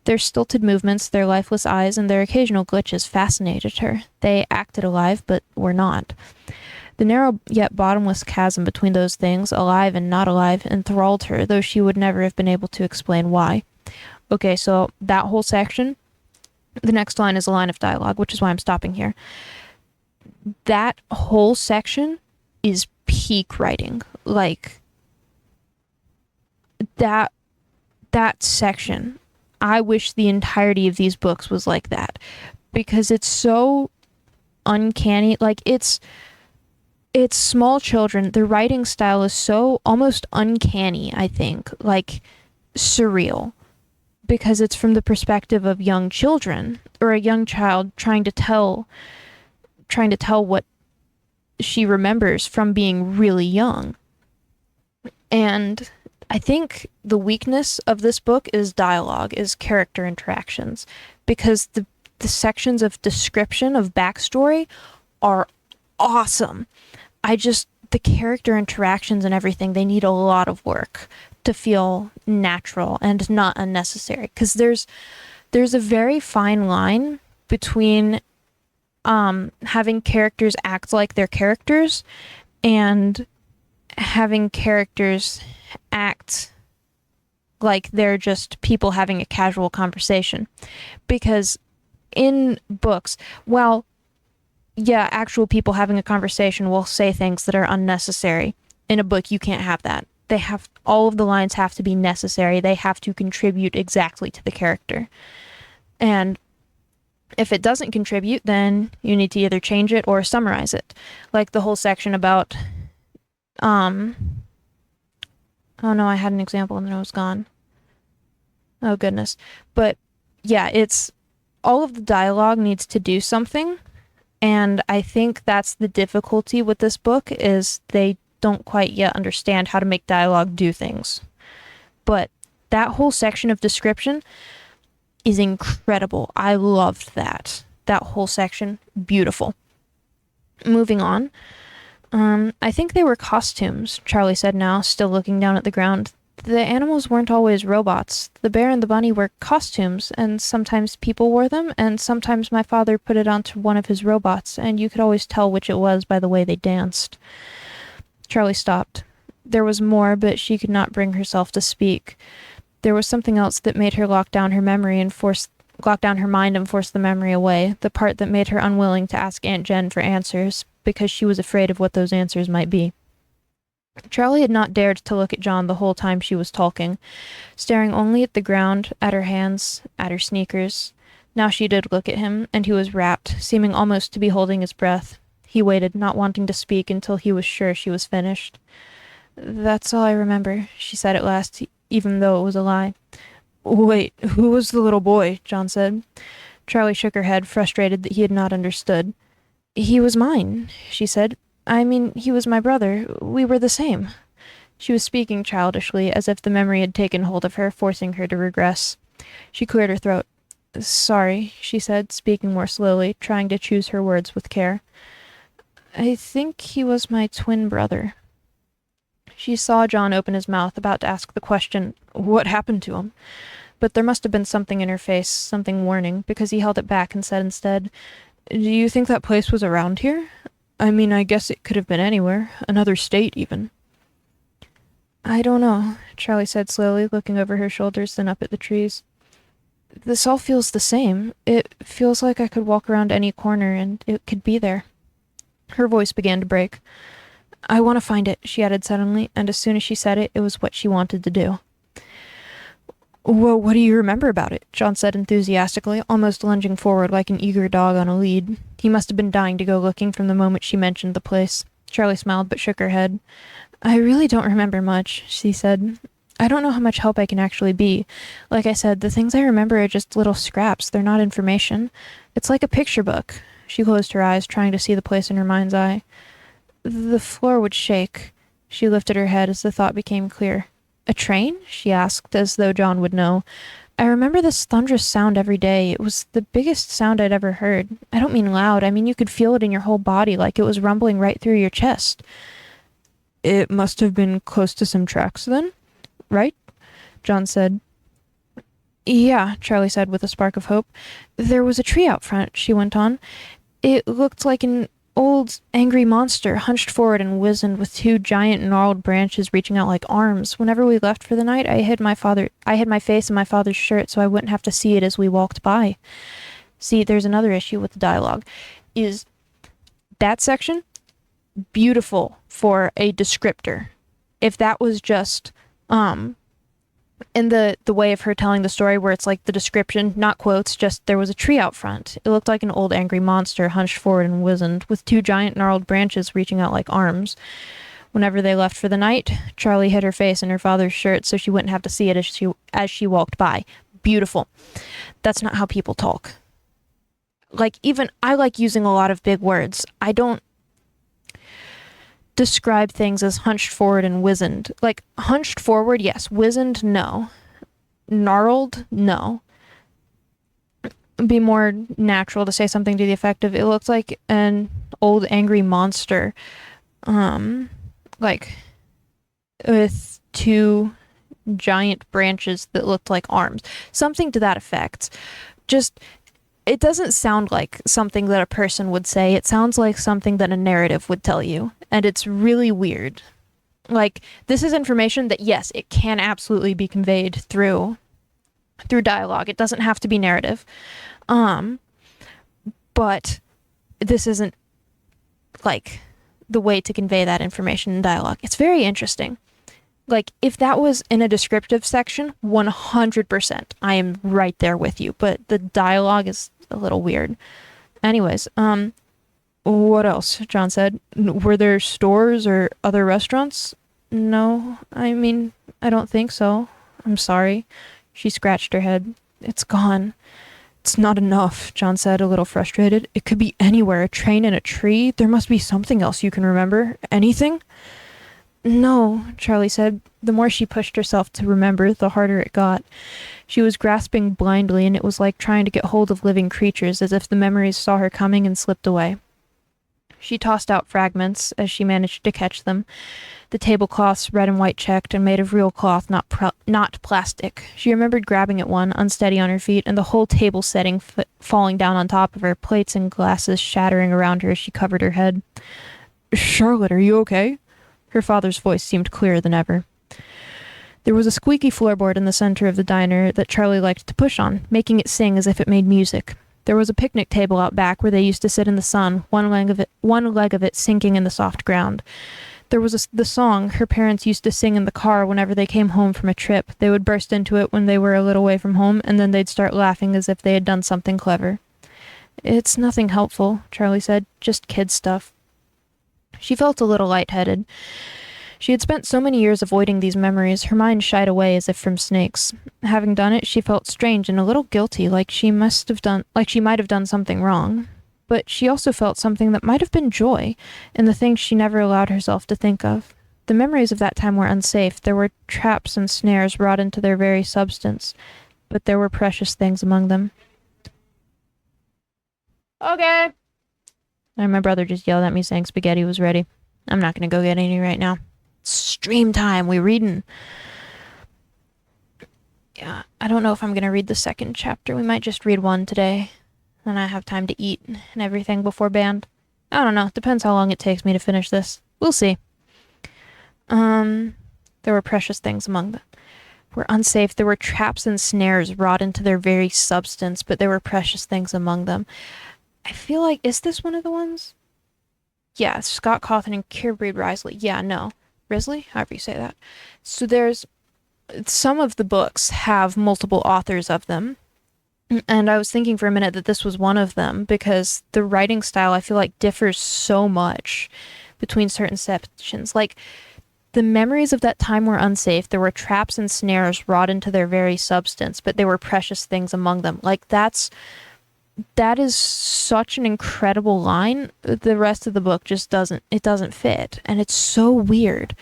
Their stilted movements, their lifeless eyes, and their occasional glitches fascinated her. They acted alive, but were not. The narrow yet bottomless chasm between those things, alive and not alive, enthralled her, though she would never have been able to explain why. Okay, so that whole section, the next line is a line of dialogue, which is why I'm stopping here. That whole section is peak writing. Like, that section, I wish the entirety of these books was like that, because it's so uncanny. Like, it's small children. The writing style is so almost uncanny, I think, like surreal, because it's from the perspective of young children, or a young child trying to tell what she remembers from being really young. And I think the weakness of this book is dialogue, is character interactions, because the sections of description of backstory are awesome. The character interactions and everything, they need a lot of work to feel natural and not unnecessary. Because there's a very fine line between having characters act like they're characters and having characters act like they're just people having a casual conversation. Because in books, actual people having a conversation will say things that are unnecessary. In a book, you can't have that. All of the lines have to be necessary. They have to contribute exactly to the character. And if it doesn't contribute, then you need to either change it or summarize it. Like the whole section about, oh no, I had an example and then it was gone. Oh goodness. But yeah, all of the dialogue needs to do something. And I think that's the difficulty with this book, is they don't quite yet understand how to make dialogue do things. But that whole section of description is incredible. I loved that. That whole section, beautiful. Moving on. I think they were costumes, Charlie said now, still looking down at the ground. The animals weren't always robots. The bear and the bunny were costumes, and sometimes people wore them, and sometimes my father put it onto one of his robots, and you could always tell which it was by the way they danced. Charlie stopped. There was more, but she could not bring herself to speak. There was something else that made her lock down her mind and force the memory away, the part that made her unwilling to ask Aunt Jen for answers, because she was afraid of what those answers might be. Charlie had not dared to look at John the whole time she was talking, staring only at the ground, at her hands, at her sneakers. Now she did look at him, and he was rapt, seeming almost to be holding his breath. He waited, not wanting to speak until he was sure she was finished. "That's all I remember," she said at last, even though it was a lie. "Wait, who was the little boy?" John said. Charlie shook her head, frustrated that he had not understood. "He was mine," she said. "I mean, he was my brother. We were the same." She was speaking childishly, as if the memory had taken hold of her, forcing her to regress. She cleared her throat. "Sorry," she said, speaking more slowly, trying to choose her words with care. "I think he was my twin brother." She saw John open his mouth, about to ask the question, "What happened to him?" But there must have been something in her face, something warning, because he held it back and said instead, "Do you think that place was around here? I mean, I guess it could have been anywhere, another state even." "I don't know," Charlie said slowly, looking over her shoulders, then up at the trees. "This all feels the same. It feels like I could walk around any corner and it could be there." Her voice began to break. "I want to find it," she added suddenly, and as soon as she said it, it was what she wanted to do. "Well, what do you remember about it?" John said enthusiastically, almost lunging forward like an eager dog on a lead. He must have been dying to go looking from the moment she mentioned the place. Charlie smiled but shook her head. "I really don't remember much," she said. "I don't know how much help I can actually be. Like I said, the things I remember are just little scraps. They're not information. It's like a picture book." She closed her eyes, trying to see the place in her mind's eye. "The floor would shake." She lifted her head as the thought became clear. "A train?" she asked, as though John would know. "I remember this thunderous sound every day. It was the biggest sound I'd ever heard. I don't mean loud. I mean you could feel it in your whole body, like it was rumbling right through your chest." "It must have been close to some tracks then, right?" John said. "Yeah," Charlie said with a spark of hope. "There was a tree out front," she went on. "It looked like an old, angry monster, hunched forward and wizened, with two giant, gnarled branches reaching out like arms. Whenever we left for the night, I hid my face in my father's shirt so I wouldn't have to see it as we walked by." See, there's another issue with the dialogue. Is that section beautiful for a descriptor? If that was just in the way of her telling the story, where it's like the description, not quotes, just there was a tree out front. It looked like an old angry monster, hunched forward and wizened, with two giant gnarled branches reaching out like arms. Whenever they left for the night, Charlie hid her face in her father's shirt so she wouldn't have to see it as she walked by. Beautiful. That's not how people talk. Like, even I like using a lot of big words. I don't describe things as hunched forward and wizened. Like, hunched forward, yes. Wizened, no. Gnarled, no. It'd be more natural to say something to the effect of, it looked like an old angry monster, like with two giant branches that looked like arms. Something to that effect. Just, it doesn't sound like something that a person would say. It sounds like something that a narrative would tell you. And it's really weird. Like, this is information that, yes, it can absolutely be conveyed through dialogue. It doesn't have to be narrative. But this isn't, like, the way to convey that information in dialogue. It's very interesting. Like, if that was in a descriptive section, 100%, I am right there with you. But the dialogue is a little weird. Anyways, what else? John said. "Were there stores or other restaurants?" "No, I mean, I don't think so. I'm sorry." She scratched her head. "It's gone." "It's not enough," John said, a little frustrated. "It could be anywhere. A train and a tree. There must be something else you can remember. Anything?" "No," Charlie said. The more she pushed herself to remember, the harder it got. She was grasping blindly, and it was like trying to get hold of living creatures, as if the memories saw her coming and slipped away. She tossed out fragments as she managed to catch them. The tablecloths, red and white checked, and made of real cloth, not plastic. She remembered grabbing at one, unsteady on her feet, and the whole table setting falling down on top of her, plates and glasses shattering around her as she covered her head. "Charlotte, are you okay?" Her father's voice seemed clearer than ever. There was a squeaky floorboard in the center of the diner that Charlie liked to push on, making it sing as if it made music. There was a picnic table out back where they used to sit in the sun, one leg of it sinking in the soft ground. There was the song her parents used to sing in the car whenever they came home from a trip. They would burst into it when they were a little way from home, and then they'd start laughing as if they had done something clever. It's nothing helpful, Charlie said. Just kid stuff. She felt a little lightheaded. She had spent so many years avoiding these memories, her mind shied away as if from snakes. Having done it, she felt strange and a little guilty, like she might have done something wrong. But she also felt something that might have been joy in the things she never allowed herself to think of. The memories of that time were unsafe. There were traps and snares wrought into their very substance, but there were precious things among them. Okay. And my brother just yelled at me saying spaghetti was ready. I'm not gonna go get any right now. It's stream time. We reading. Yeah, I don't know if I'm gonna read the second chapter. We might just read one today. Then I have time to eat and everything before band. I don't know. Depends how long it takes me to finish this. We'll see. There were precious things among them. Were unsafe. There were traps and snares wrought into their very substance, but there were precious things among them. I feel like, is this one of the ones? Yeah, Scott Cawthon and Kierbreed Risley. Yeah, no. Risley? However you say that. So there's, some of the books have multiple authors of them. And I was thinking for a minute that this was one of them because the writing style, I feel like, differs so much between certain sections. Like, the memories of that time were unsafe. There were traps and snares wrought into their very substance, but there were precious things among them. Like, that is such an incredible line. The rest of the book just doesn't fit. And it's so weird.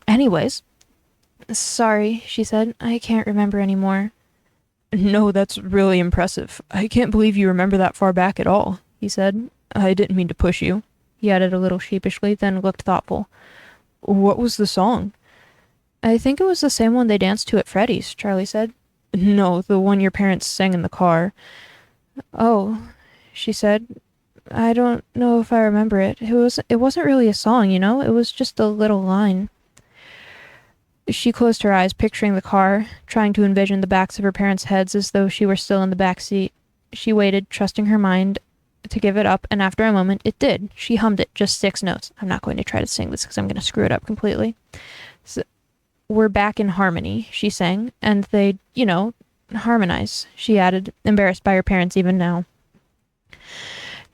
Anyways, sorry, she said. I can't remember anymore. No, that's really impressive. I can't believe you remember that far back at all, he said. I didn't mean to push you, he added a little sheepishly, then looked thoughtful. What was the song? I think it was the same one they danced to at Freddy's, Charlie said. No, the one your parents sang in the car. Oh, she said. I don't know if I remember it. It wasn't really a song, you know? It was just a little line. She closed her eyes, picturing the car, trying to envision the backs of her parents' heads as though she were still in the back seat. She waited, trusting her mind to give it up, and after a moment, it did. She hummed it, just 6 notes. I'm not going to try to sing this because I'm going to screw it up completely. So, we're back in harmony, she sang, and they, harmonize, she added, embarrassed by her parents even now.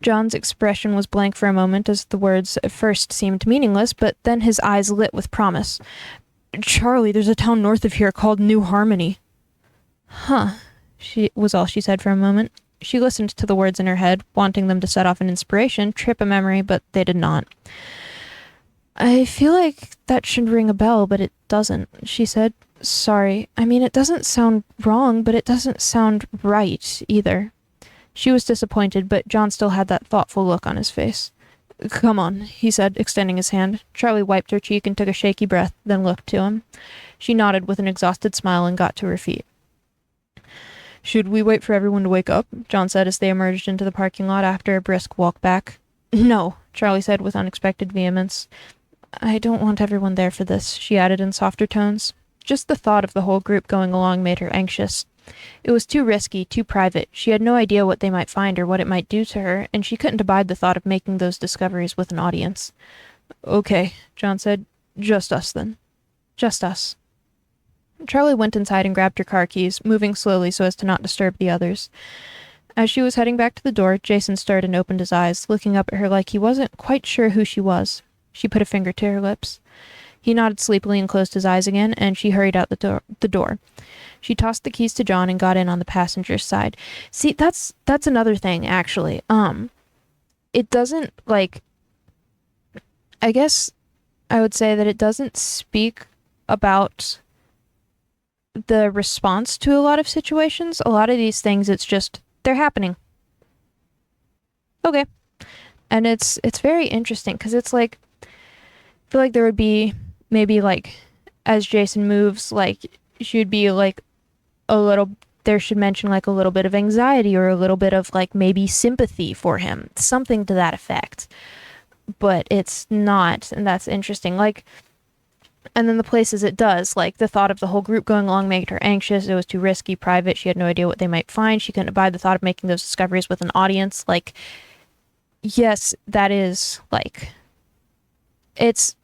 John's expression was blank for a moment as the words at first seemed meaningless, but then his eyes lit with promise. Charlie, there's a town north of here called New Harmony. Huh, was all she said for a moment. She listened to the words in her head, wanting them to set off an inspiration, trip a memory, but they did not. I feel like that should ring a bell, but it doesn't, she said. Sorry. I mean, it doesn't sound wrong, but it doesn't sound right either. She was disappointed, but John still had that thoughtful look on his face. Come on, he said, extending his hand. Charlie wiped her cheek and took a shaky breath, then looked to him. She nodded with an exhausted smile and got to her feet. Should we wait for everyone to wake up? John said as they emerged into the parking lot after a brisk walk back. No, Charlie said with unexpected vehemence. I don't want everyone there for this, she added in softer tones. Just the thought of the whole group going along made her anxious. It was too risky, too private. She had no idea what they might find or what it might do to her, and she couldn't abide the thought of making those discoveries with an audience. Okay, John said. Just us, then. Just us. Charlie went inside and grabbed her car keys, moving slowly so as to not disturb the others. As she was heading back to the door, Jason stirred and opened his eyes, looking up at her like he wasn't quite sure who she was. She put a finger to her lips. He nodded sleepily and closed his eyes again, and she hurried out the door. She tossed the keys to John and got in on the passenger's side. See, that's another thing, actually. It doesn't, I guess I would say that it doesn't speak about the response to a lot of situations. A lot of these things, it's just, they're happening. Okay. And it's very interesting, because it's like, I feel like there would be maybe as Jason moves, should be there should mention a little bit of anxiety or a little bit of maybe sympathy for him, something to that effect. But it's not, and that's interesting. And then the places it does, like the thought of the whole group going along made her anxious. It was too risky, private. She had no idea what they might find. She couldn't abide the thought of making those discoveries with an audience. Like, yes, that is, like, it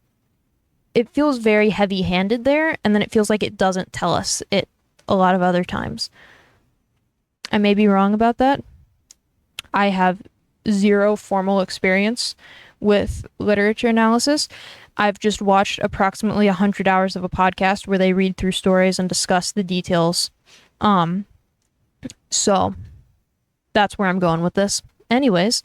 feels very heavy-handed there, and then it feels like it doesn't tell us it a lot of other times. I may be wrong about that. I have zero formal experience with literature analysis. I've just watched approximately 100 hours of a podcast where they read through stories and discuss the details. So that's where I'm going with this. Anyways,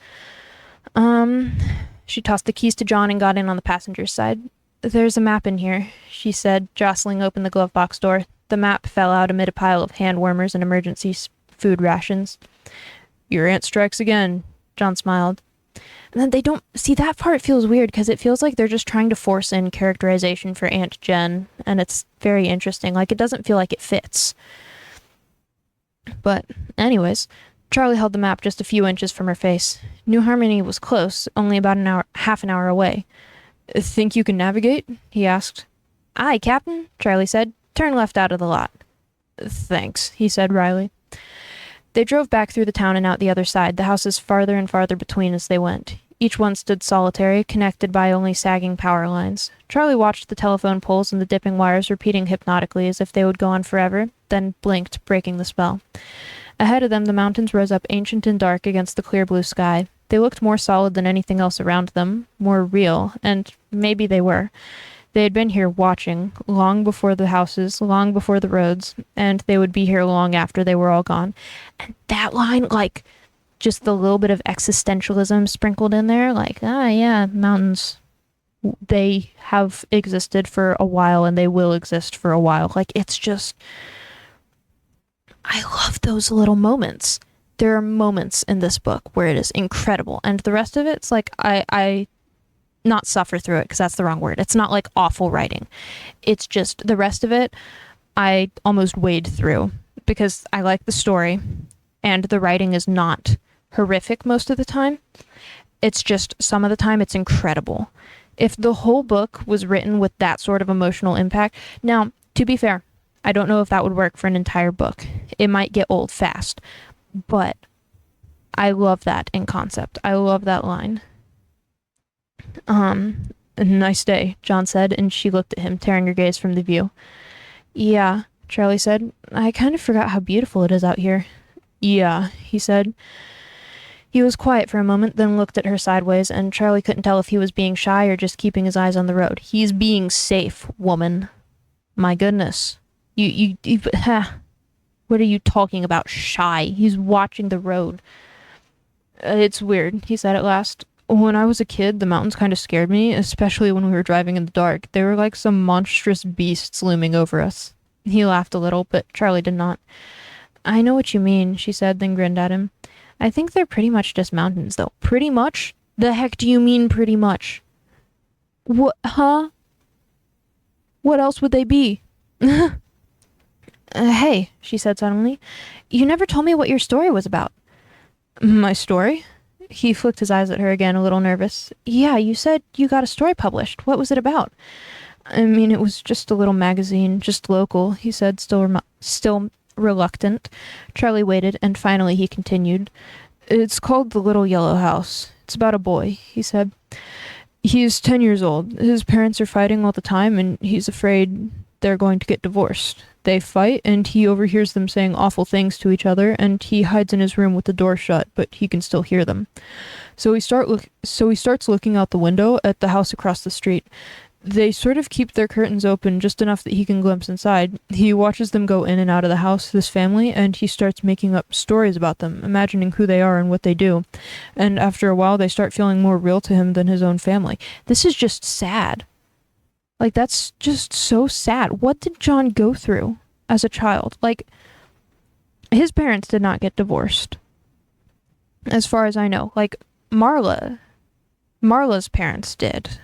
she tossed the keys to John and got in on the passenger's side. There's a map in here, she said, jostling open the glove box door. The map fell out amid a pile of hand warmers and emergency food rations. Your aunt strikes again, John smiled. And then they don't see that part. Feels weird because it feels like they're just trying to force in characterization for Aunt Jen, and it's very interesting. Like, it doesn't feel like it fits. But anyways, Charlie held the map just a few inches from her face. New Harmony was close, only about half an hour away. Think you can navigate? He asked. Aye, Captain, Charlie said. Turn left out of the lot. Thanks, he said wryly. They drove back through the town and out the other side, the houses farther and farther between as they went. Each one stood solitary, connected by only sagging power lines. Charlie watched the telephone poles and the dipping wires repeating hypnotically as if they would go on forever, then blinked, breaking the spell. Ahead of them, the mountains rose up ancient and dark against the clear blue sky. They looked more solid than anything else around them, more real, and maybe they were. They had been here watching, long before the houses, long before the roads, and they would be here long after they were all gone. And that line, like, just the little bit of existentialism sprinkled in there, like, yeah, mountains, they have existed for a while and they will exist for a while. Like, it's just, I love those little moments. There are moments in this book where it is incredible, and the rest of it's like, I not suffer through it, because that's the wrong word. It's not like awful writing. It's just the rest of it I almost wade through because I like the story and the writing is not horrific most of the time. It's just some of the time it's incredible. If the whole book was written with that sort of emotional impact, now, to be fair, I don't know if that would work for an entire book. It might get old fast, but I love that in concept. I love that line. Nice day, John said, and she looked at him, tearing her gaze from the view. Yeah, Charlie said. I kind of forgot how beautiful it is out here. Yeah, he said. He was quiet for a moment, then looked at her sideways, and Charlie couldn't tell if he was being shy or just keeping his eyes on the road. He's being safe, woman. My goodness. What are you talking about, shy? He's watching the road. It's weird, he said at last. When I was a kid, the mountains kind of scared me, especially when we were driving in the dark. They were like some monstrous beasts looming over us. He laughed a little, but Charlie did not. I know what you mean, she said, then grinned at him. I think they're pretty much just mountains, though. Pretty much? The heck do you mean, pretty much? What, huh? What else would they be? Hey, she said suddenly. You never told me what your story was about. My story? He flicked his eyes at her again, a little nervous. Yeah, you said you got a story published. What was it about? I mean, it was just a little magazine, just local, he said, still reluctant. Charlie waited, and finally he continued. It's called The Little Yellow House. It's about a boy, he said. He's 10 years old. His parents are fighting all the time, and he's afraid they're going to get divorced. They fight, and he overhears them saying awful things to each other, and he hides in his room with the door shut, but he can still hear them. So he starts looking out the window at the house across the street. They sort of keep their curtains open just enough that he can glimpse inside. He watches them go in and out of the house, this family, and he starts making up stories about them, imagining who they are and what they do. And after a while, they start feeling more real to him than his own family. This is just sad. Like, that's just so sad. What did John go through as a child? Like, his parents did not get divorced, as far as I know. Like, Marla's parents did.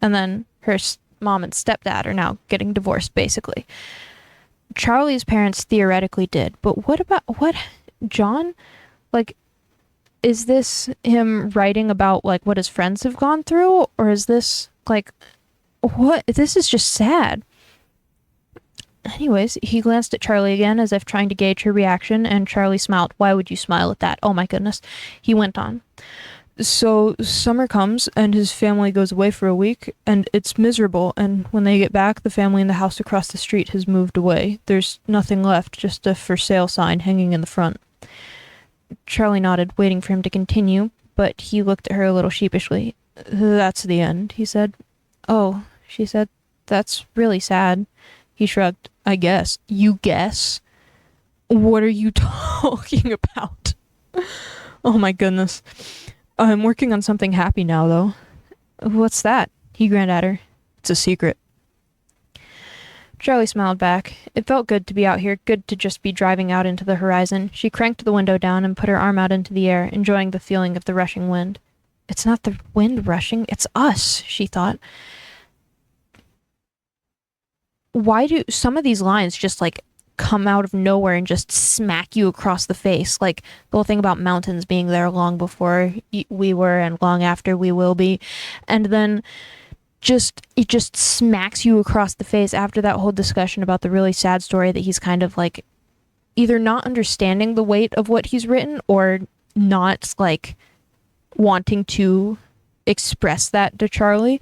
And then her mom and stepdad are now getting divorced, basically. Charlie's parents theoretically did. But what John? Like, is this him writing about, like, what his friends have gone through? Or is this, like... What? This is just sad. Anyways, he glanced at Charlie again as if trying to gauge her reaction, and Charlie smiled. Why would you smile at that? Oh my goodness. He went on. So summer comes and his family goes away for a week and it's miserable, and when they get back the family in the house across the street has moved away. There's nothing left, just a for sale sign hanging in the front. Charlie nodded, waiting for him to continue, but he looked at her a little sheepishly. That's the end, he said. Oh, she said. That's really sad. He shrugged. I guess. You guess? What are you talking about? Oh my goodness. I'm working on something happy now, though. What's that? He grinned at her. It's a secret. Charlie smiled back. It felt good to be out here, good to just be driving out into the horizon. She cranked the window down and put her arm out into the air, enjoying the feeling of the rushing wind. It's not the wind rushing, it's us, she thought. Why do some of these lines just, like, come out of nowhere and just smack you across the face? Like the whole thing about mountains being there long before we were and long after we will be, and then it just smacks you across the face after that whole discussion about the really sad story that he's kind of like either not understanding the weight of what he's written or not like wanting to express that to Charlie.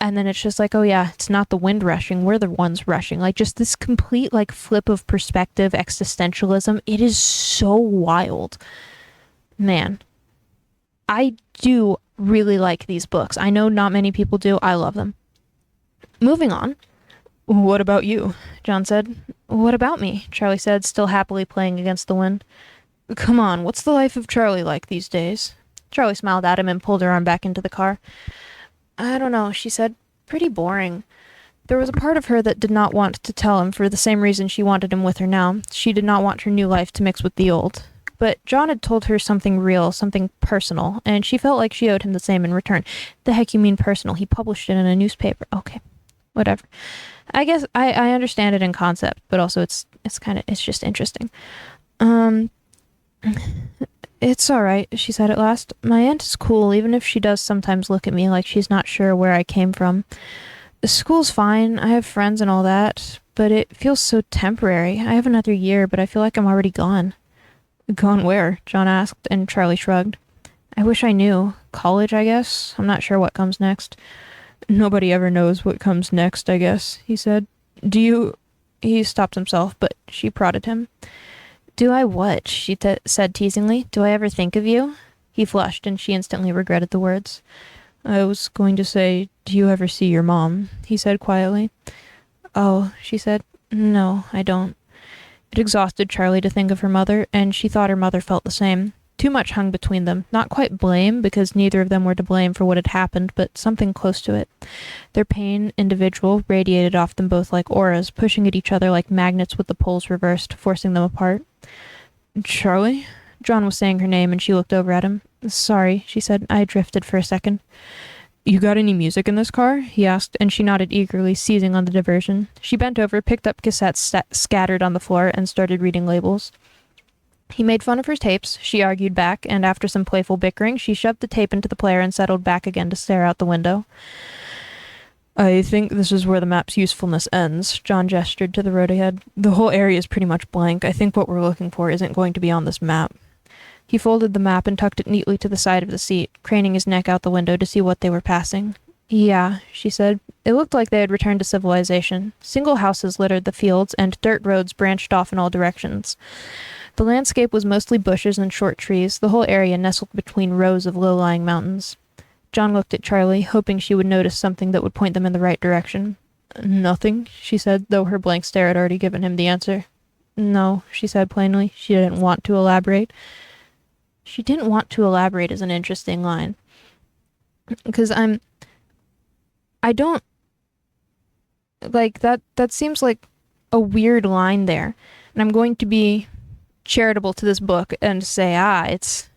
And then it's just like, oh yeah, it's not the wind rushing, we're the ones rushing. Like just this complete like flip of perspective, existentialism. It is so wild. Man, I do really like these books. I know not many people do. I love them. Moving on. What about you? John said. What about me? Charlie said, still happily playing against the wind. Come on, what's the life of Charlie like these days? Charlie smiled at him and pulled her arm back into the car. I don't know, she said. Pretty boring. There was a part of her that did not want to tell him for the same reason she wanted him with her now. She did not want her new life to mix with the old. But John had told her something real, something personal, and she felt like she owed him the same in return. The heck you mean personal? He published it in a newspaper. Okay, whatever. I guess I understand it in concept, but also it's just interesting. It's alright, she said at last. My aunt is cool, even if she does sometimes look at me like she's not sure where I came from. School's fine, I have friends and all that, but it feels so temporary. I have another year, but I feel like I'm already gone. Gone where? John asked, and Charlie shrugged. I wish I knew. College, I guess? I'm not sure what comes next. Nobody ever knows what comes next, I guess, he said. Do you... He stopped himself, but she prodded him. Do I what? She said teasingly. Do I ever think of you? He flushed, and she instantly regretted the words. I was going to say, do you ever see your mom? He said quietly. Oh, she said. No, I don't. It exhausted Charlie to think of her mother, and she thought her mother felt the same. Too much hung between them. Not quite blame, because neither of them were to blame for what had happened, but something close to it. Their pain, individual, radiated off them both like auras, pushing at each other like magnets with the poles reversed, forcing them apart. Charlie? John was saying her name, and she looked over at him. Sorry, she said. I drifted for a second. You got any music in this car? He asked, and she nodded eagerly, seizing on the diversion. She bent over, picked up cassettes scattered on the floor, and started reading labels. He made fun of her tapes, she argued back, and after some playful bickering, she shoved the tape into the player and settled back again to stare out the window. I think this is where the map's usefulness ends, John gestured to the road ahead. The whole area is pretty much blank. I think what we're looking for isn't going to be on this map. He folded the map and tucked it neatly to the side of the seat, craning his neck out the window to see what they were passing. Yeah, she said. It looked like they had returned to civilization. Single houses littered the fields, and dirt roads branched off in all directions. The landscape was mostly bushes and short trees, the whole area nestled between rows of low-lying mountains. John looked at Charlie, hoping she would notice something that would point them in the right direction. Nothing, she said, though her blank stare had already given him the answer. No, she said plainly. She didn't want to elaborate. She didn't want to elaborate is an interesting line. Because I don't... Like, that seems like a weird line there. And I'm going to be charitable to this book and say, it's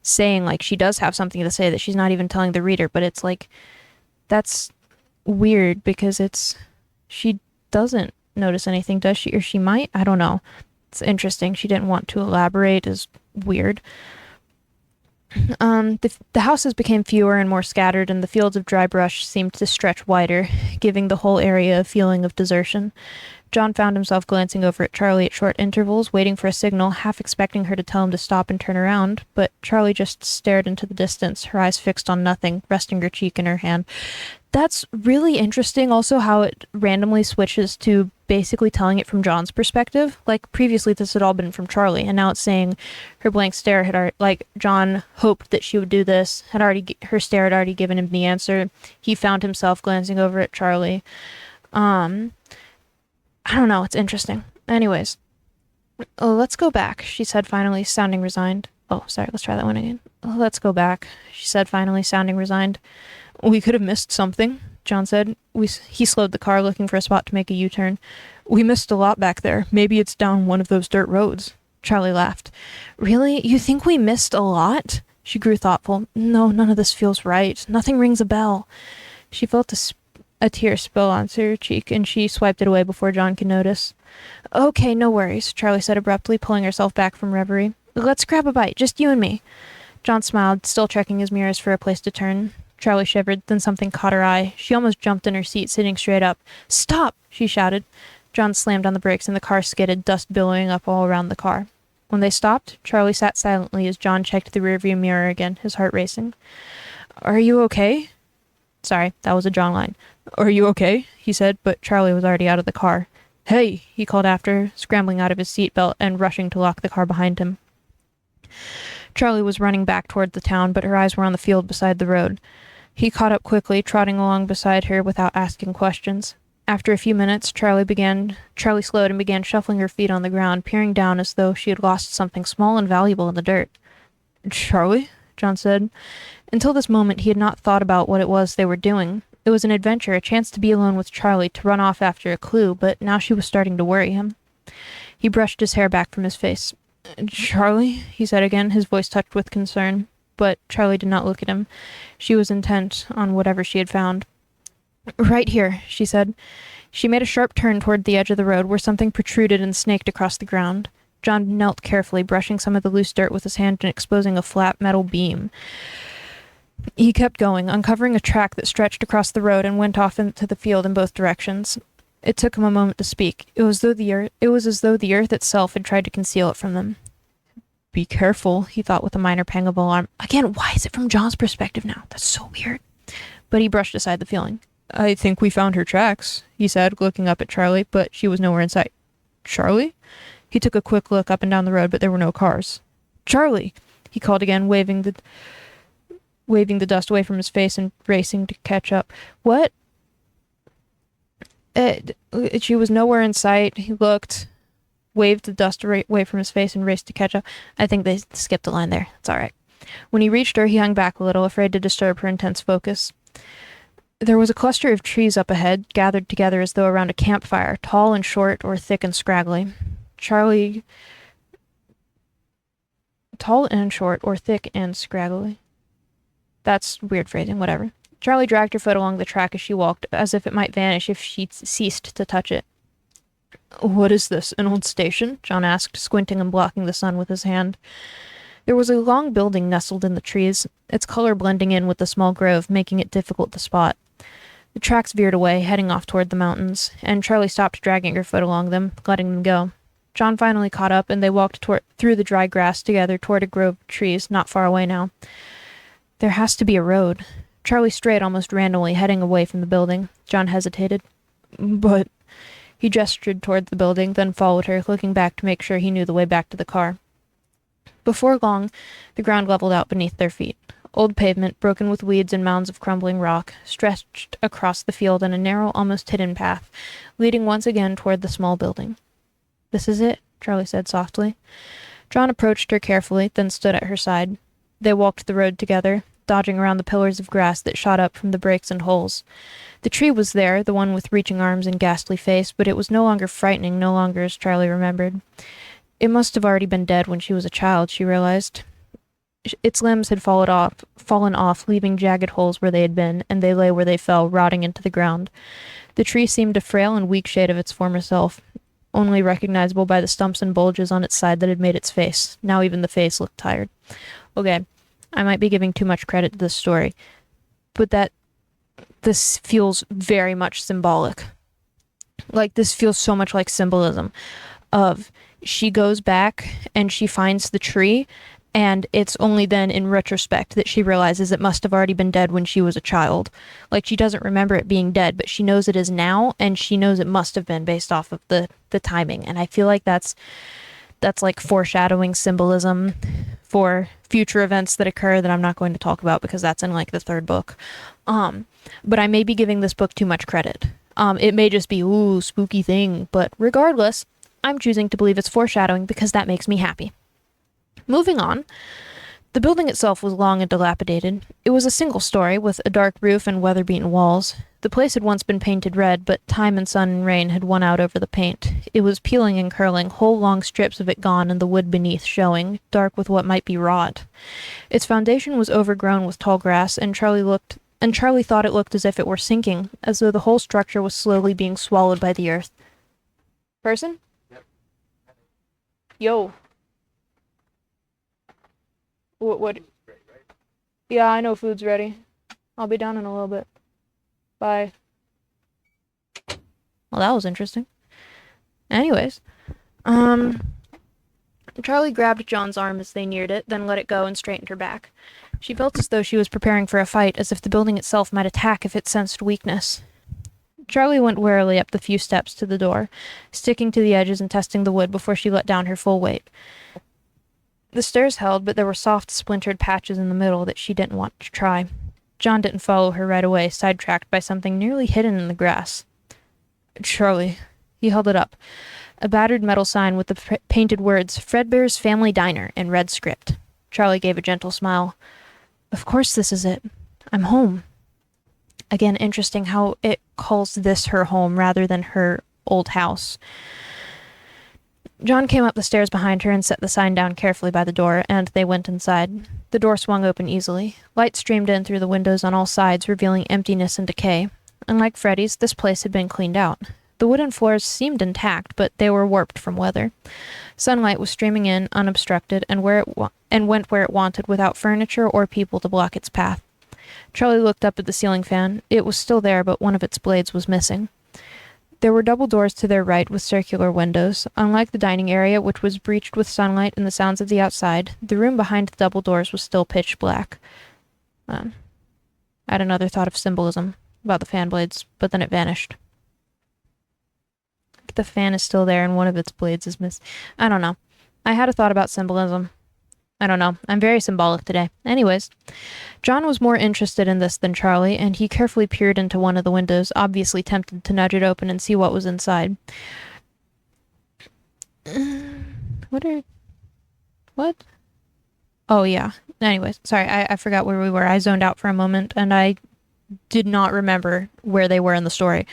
saying like she does have something to say that she's not even telling the reader, but it's like that's weird because she doesn't notice anything, does she? Or she might? I don't know. It's interesting. She didn't want to elaborate is weird. The houses became fewer and more scattered, and the fields of dry brush seemed to stretch wider, giving the whole area a feeling of desertion. John found himself glancing over at Charlie at short intervals, waiting for a signal, half expecting her to tell him to stop and turn around, but Charlie just stared into the distance, her eyes fixed on nothing, resting her cheek in her hand. That's really interesting also how it randomly switches to basically telling it from John's perspective. Like, previously this had all been from Charlie, and now it's saying her blank stare had already, like, John hoped that she would do this, her stare had already given him the answer. He found himself glancing over at Charlie. I don't know, it's interesting. Anyways, let's go back, she said finally, sounding resigned. Oh, sorry, let's try that one again. Let's go back, she said finally, sounding resigned. We could have missed something, John said. He slowed the car, looking for a spot to make a U-turn. We missed a lot back there. Maybe it's down one of those dirt roads. Charlie laughed. Really? You think we missed a lot? She grew thoughtful. No, none of this feels right. Nothing rings a bell. She felt a tear spill onto her cheek, and she swiped it away before John could notice. Okay, no worries, Charlie said abruptly, pulling herself back from reverie. Let's grab a bite, just you and me. John smiled, still checking his mirrors for a place to turn. Charlie shivered, then something caught her eye. She almost jumped in her seat, sitting straight up. Stop! She shouted. John slammed on the brakes, and the car skidded, dust billowing up all around the car. When they stopped, Charlie sat silently as John checked the rearview mirror again, his heart racing. Are you okay? Sorry, that was a John line. Are you okay? He said, but Charlie was already out of the car. Hey! He called after her, scrambling out of his seatbelt and rushing to lock the car behind him. Charlie was running back toward the town, but her eyes were on the field beside the road. He caught up quickly, trotting along beside her without asking questions. After a few minutes, Charlie slowed and began shuffling her feet on the ground, peering down as though she had lost something small and valuable in the dirt. Charlie? John said. Until this moment, he had not thought about what it was they were doing. It was an adventure, a chance to be alone with Charlie, to run off after a clue, but now she was starting to worry him. He brushed his hair back from his face. Charlie? He said again, his voice touched with concern. But Charlie did not look at him. She was intent on whatever she had found. Right here, she said. She made a sharp turn toward the edge of the road, where something protruded and snaked across the ground. John knelt carefully, brushing some of the loose dirt with his hand and exposing a flat metal beam. He kept going, uncovering a track that stretched across the road and went off into the field in both directions. It took him a moment to speak. It was as though the earth itself had tried to conceal it from them. Be careful, he thought with a minor pang of alarm. Again, why is it from John's perspective now? That's so weird. But he brushed aside the feeling. I think we found her tracks, he said, looking up at Charlie, but she was nowhere in sight. Charlie? He took a quick look up and down the road, but there were no cars. Charlie! He called again, waving the dust away from his face and racing to catch up. What? She was nowhere in sight. He looked, waved the dust away from his face and raced to catch up. I think they skipped a line there. It's all right. When he reached her, he hung back a little, afraid to disturb her intense focus. There was a cluster of trees up ahead, gathered together as though around a campfire, tall and short or thick and scraggly. Tall and short or thick and scraggly. That's weird phrasing, whatever. Charlie dragged her foot along the track as she walked, as if it might vanish if she ceased to touch it. What is this, an old station? John asked, squinting and blocking the sun with his hand. There was a long building nestled in the trees, its color blending in with the small grove, making it difficult to spot. The tracks veered away, heading off toward the mountains, and Charlie stopped dragging her foot along them, letting them go. John finally caught up, and they walked through the dry grass together toward a grove of trees, not far away now. There has to be a road. Charlie strayed almost randomly, heading away from the building. John hesitated. But... He gestured toward the building, then followed her, looking back to make sure he knew the way back to the car. Before long, the ground leveled out beneath their feet. Old pavement, broken with weeds and mounds of crumbling rock, stretched across the field in a narrow, almost hidden path, leading once again toward the small building. This is it, Charlie said softly. John approached her carefully, then stood at her side. They walked the road together, dodging around the pillars of grass that shot up from the breaks and holes. The tree was there, the one with reaching arms and ghastly face, but it was no longer frightening, no longer as Charlie remembered. It must have already been dead when she was a child, she realized. Its limbs had fallen off, leaving jagged holes where they had been, and they lay where they fell, rotting into the ground. The tree seemed a frail and weak shade of its former self, only recognizable by the stumps and bulges on its side that had made its face. Now even the face looked tired. Okay, I might be giving too much credit to this story, but that this feels very much symbolic. Like, this feels so much like symbolism of she goes back and she finds the tree, and it's only then in retrospect that she realizes it must have already been dead when she was a child. Like, she doesn't remember it being dead, but she knows it is now, and she knows it must have been based off of the timing. And I feel like that's like foreshadowing symbolism for future events that occur that I'm not going to talk about because that's in like the third book. But I may be giving this book too much credit. It may just be, ooh, spooky thing, but regardless, I'm choosing to believe it's foreshadowing because that makes me happy. Moving on, the building itself was long and dilapidated. It was a single story with a dark roof and weather-beaten walls. The place had once been painted red, but time and sun and rain had won out over the paint. It was peeling and curling, whole long strips of it gone and the wood beneath showing, dark with what might be rot. Its foundation was overgrown with tall grass, and Charlie thought it looked as if it were sinking, as though the whole structure was slowly being swallowed by the earth. Person? Yep. Yo. What? Yeah, I know food's ready. I'll be down in a little bit. Bye. Well, that was interesting. Anyways, Charlie grabbed John's arm as they neared it, then let it go and straightened her back. She felt as though she was preparing for a fight, as if the building itself might attack if it sensed weakness. Charlie went warily up the few steps to the door, sticking to the edges and testing the wood before she let down her full weight. The stairs held, but there were soft, splintered patches in the middle that she didn't want to try. John didn't follow her right away, sidetracked by something nearly hidden in the grass. Charlie. He held it up. A battered metal sign with the painted words, Fredbear's Family Diner, in red script. Charlie gave a gentle smile. Of course this is it. I'm home. Again, interesting how it calls this her home rather than her old house. John came up the stairs behind her and set the sign down carefully by the door, and they went inside. The door swung open easily. Light streamed in through the windows on all sides, revealing emptiness and decay. Unlike Freddy's, this place had been cleaned out. The wooden floors seemed intact, but they were warped from weather. Sunlight was streaming in, unobstructed, and went where it wanted, without furniture or people to block its path. Charlie looked up at the ceiling fan. It was still there, but one of its blades was missing. There were double doors to their right with circular windows. Unlike the dining area, which was breached with sunlight and the sounds of the outside, the room behind the double doors was still pitch black. I had another thought of symbolism about the fan blades, but then it vanished. The fan is still there and one of its blades is missing. I don't know. I had a thought about symbolism. I don't know. I'm very symbolic today. Anyways, John was more interested in this than Charlie, and he carefully peered into one of the windows, obviously tempted to nudge it open and see what was inside. What? Oh, yeah. Anyways, sorry, I forgot where we were. I zoned out for a moment, and I did not remember where they were in the story.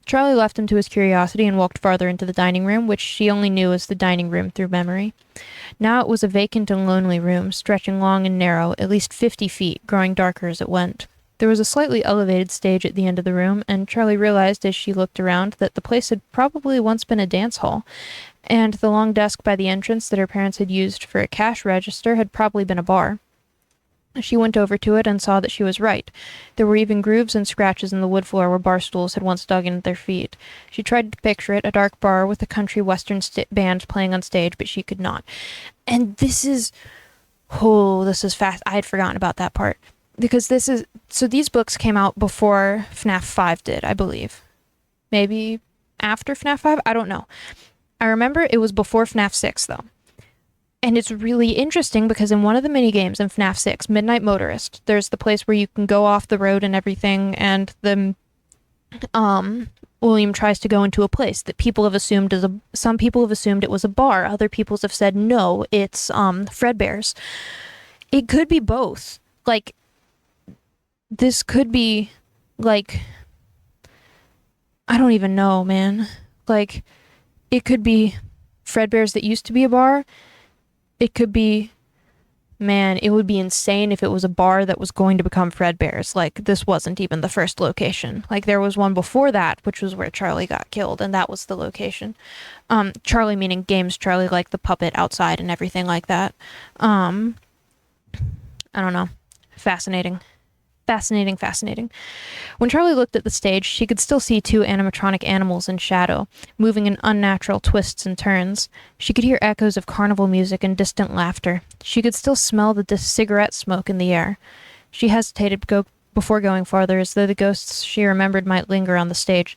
Charlie left him to his curiosity and walked farther into the dining room, which she only knew as the dining room through memory. Now it was a vacant and lonely room, stretching long and narrow, at least 50 feet, growing darker as it went. There was a slightly elevated stage at the end of the room, and Charlie realized as she looked around that the place had probably once been a dance hall, and the long desk by the entrance that her parents had used for a cash register had probably been a bar. She went over to it and saw that she was right. There were even grooves and scratches in the wood floor where bar stools had once dug into their feet. She tried to picture it, a dark bar with a country western band playing on stage, but she could not. And this is fast. I had forgotten about that part. Because these books came out before FNAF 5 did, I believe. Maybe after FNAF 5? I don't know. I remember it was before FNAF 6, though. And it's really interesting because in one of the mini games in FNAF 6, Midnight Motorist, there's the place where you can go off the road and everything, and William tries to go into a place that people have assumed some people have assumed it was a bar, other people have said no, it's Fredbear's. It could be both. Like, this could be like, I don't even know, man. Like, it could be Fredbear's that used to be a bar. It could be, man, it would be insane if it was a bar that was going to become Fredbear's. Like, this wasn't even the first location. Like, there was one before that, which was where Charlie got killed, and that was the location. Charlie meaning Games Charlie, like the puppet outside and everything like that. I don't know. Fascinating. Fascinating, fascinating. When Charlie looked at the stage, she could still see two animatronic animals in shadow, moving in unnatural twists and turns. She could hear echoes of carnival music and distant laughter. She could still smell the cigarette smoke in the air. She hesitated before going farther, as though the ghosts she remembered might linger on the stage.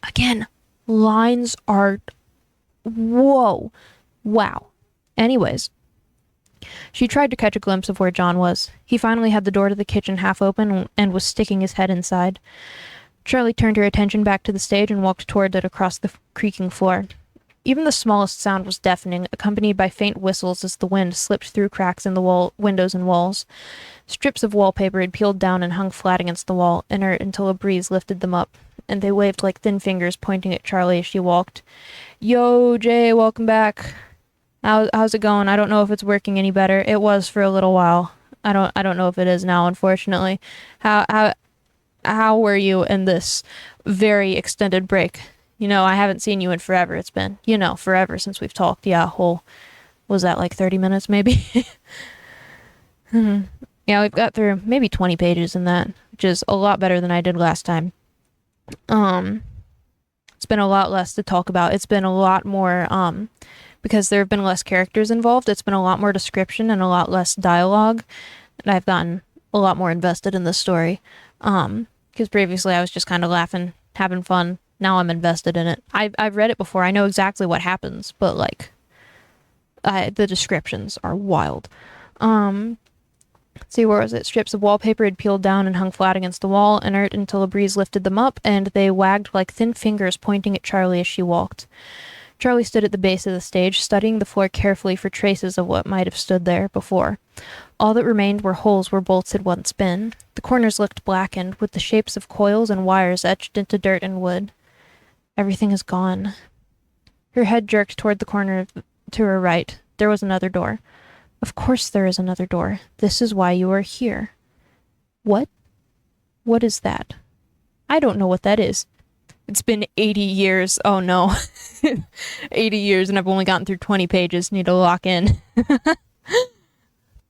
Again, lines are... Whoa. Wow. Anyways, she tried to catch a glimpse of where John was. He finally had the door to the kitchen half open and was sticking his head inside. Charlie turned her attention back to the stage and walked toward it across the creaking floor. Even the smallest sound was deafening, accompanied by faint whistles as the wind slipped through cracks in the windows and walls. Strips of wallpaper had peeled down and hung flat against the wall, inert until a breeze lifted them up, and they waved like thin fingers pointing at Charlie as she walked. "Yo, Jay, welcome back. How's it going? I don't know if it's working any better. It was for a little while. I don't know if it is now, unfortunately. How were you in this very extended break? You know, I haven't seen you in forever. It's been, forever since we've talked. Yeah, was that like 30 minutes maybe?" Yeah, we've got through maybe 20 pages in that, which is a lot better than I did last time. It's been a lot less to talk about. It's been a lot more, because there have been less characters involved, it's been a lot more description and a lot less dialogue, and I've gotten a lot more invested in the story. Because previously I was just kind of laughing, having fun. Now I'm invested in it. I've read it before. I know exactly what happens, but like, the descriptions are wild. Let's see, where was it? Strips of wallpaper had peeled down and hung flat against the wall, inert until a breeze lifted them up, and they wagged like thin fingers pointing at Charlie as she walked. Charlie stood at the base of the stage, studying the floor carefully for traces of what might have stood there before. All that remained were holes where bolts had once been. The corners looked blackened, with the shapes of coils and wires etched into dirt and wood. Everything is gone. Her head jerked toward the corner to her right. There was another door. Of course there is another door. This is why you are here. What? What is that? I don't know what that is. It's been 80 years. Oh no. 80 years and I've only gotten through 20 pages. Need to lock in.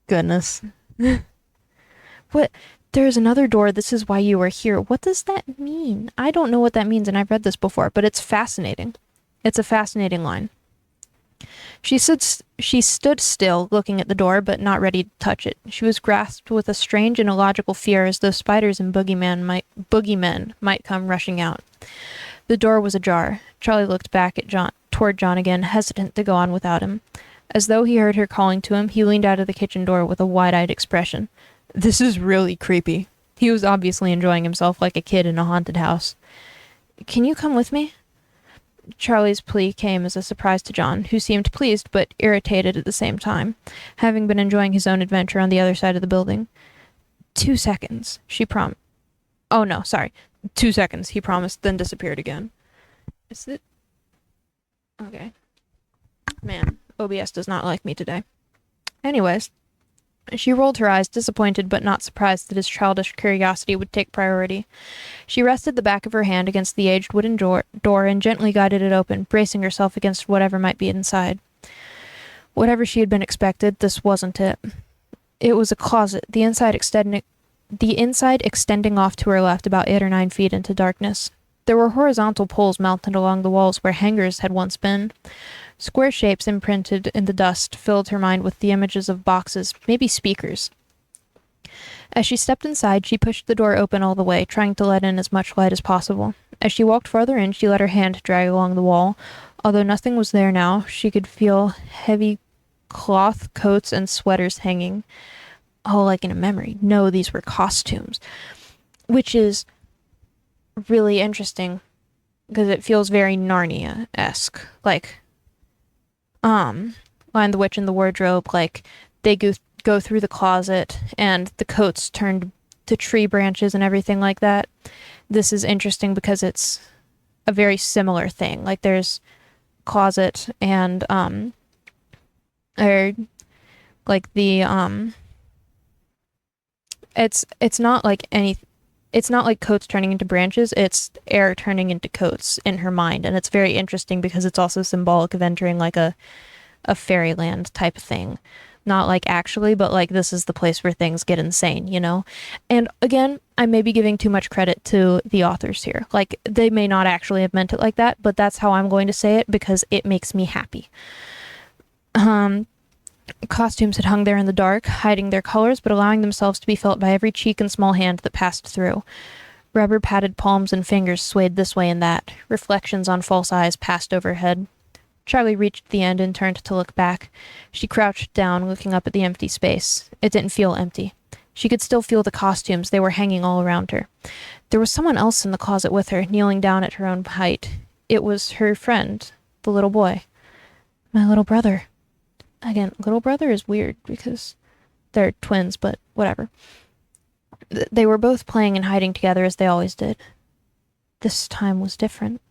Goodness. What? There is another door. This is why you are here. What does that mean? I don't know what that means, and I've read this before, but it's fascinating. It's a fascinating line. She stood still, looking at the door, but not ready to touch it. She was grasped with a strange and illogical fear, as though spiders and boogeymen might come rushing out. The door was ajar. Charlie looked back at toward John again, hesitant to go on without him. As though he heard her calling to him, he leaned out of the kitchen door with a wide-eyed expression. This is really creepy. He was obviously enjoying himself like a kid in a haunted house. Can you come with me? Charlie's plea came as a surprise to John, who seemed pleased but irritated at the same time, having been enjoying his own adventure on the other side of the building. 2 seconds, she promised. Oh no, sorry. 2 seconds, he promised, then disappeared again. Is it? Okay. Man, OBS does not like me today. Anyways, she rolled her eyes, disappointed but not surprised that his childish curiosity would take priority. She rested the back of her hand against the aged wooden door and gently guided it open, bracing herself against whatever might be inside. Whatever she had been expected, this wasn't it. It was a closet, the inside extending off to her left about 8 or 9 feet into darkness. There were horizontal poles mounted along the walls where hangers had once been. Square shapes imprinted in the dust filled her mind with the images of boxes, maybe speakers. As she stepped inside, she pushed the door open all the way, trying to let in as much light as possible. As she walked farther in, she let her hand drag along the wall. Although nothing was there now, she could feel heavy cloth coats and sweaters hanging. Oh, like in a memory. No, these were costumes. Which is really interesting, because it feels very Narnia-esque. Like, Lion the Witch in the Wardrobe, like, they go through the closet, and the coats turned to tree branches and everything like that. This is interesting because it's a very similar thing. Like, there's closet and, or, like, the, it's not like it's not like coats turning into branches, it's air turning into coats in her mind, and it's very interesting because it's also symbolic of entering like a fairyland type of thing. Not like actually, but like this is the place where things get insane, you know? And again, I may be giving too much credit to the authors here. Like, they may not actually have meant it like that, but that's how I'm going to say it because it makes me happy. Costumes had hung there in the dark, hiding their colors, but allowing themselves to be felt by every cheek and small hand that passed through. Rubber padded palms and fingers swayed this way and that. Reflections on false eyes passed overhead. Charlie reached the end and turned to look back. She crouched down, looking up at the empty space. It didn't feel empty. She could still feel the costumes. They were hanging all around her. There was someone else in the closet with her, kneeling down at her own height. It was her friend, the little boy. My little brother. Again, little brother is weird because they're twins, but whatever. They were both playing and hiding together as they always did. This time was different.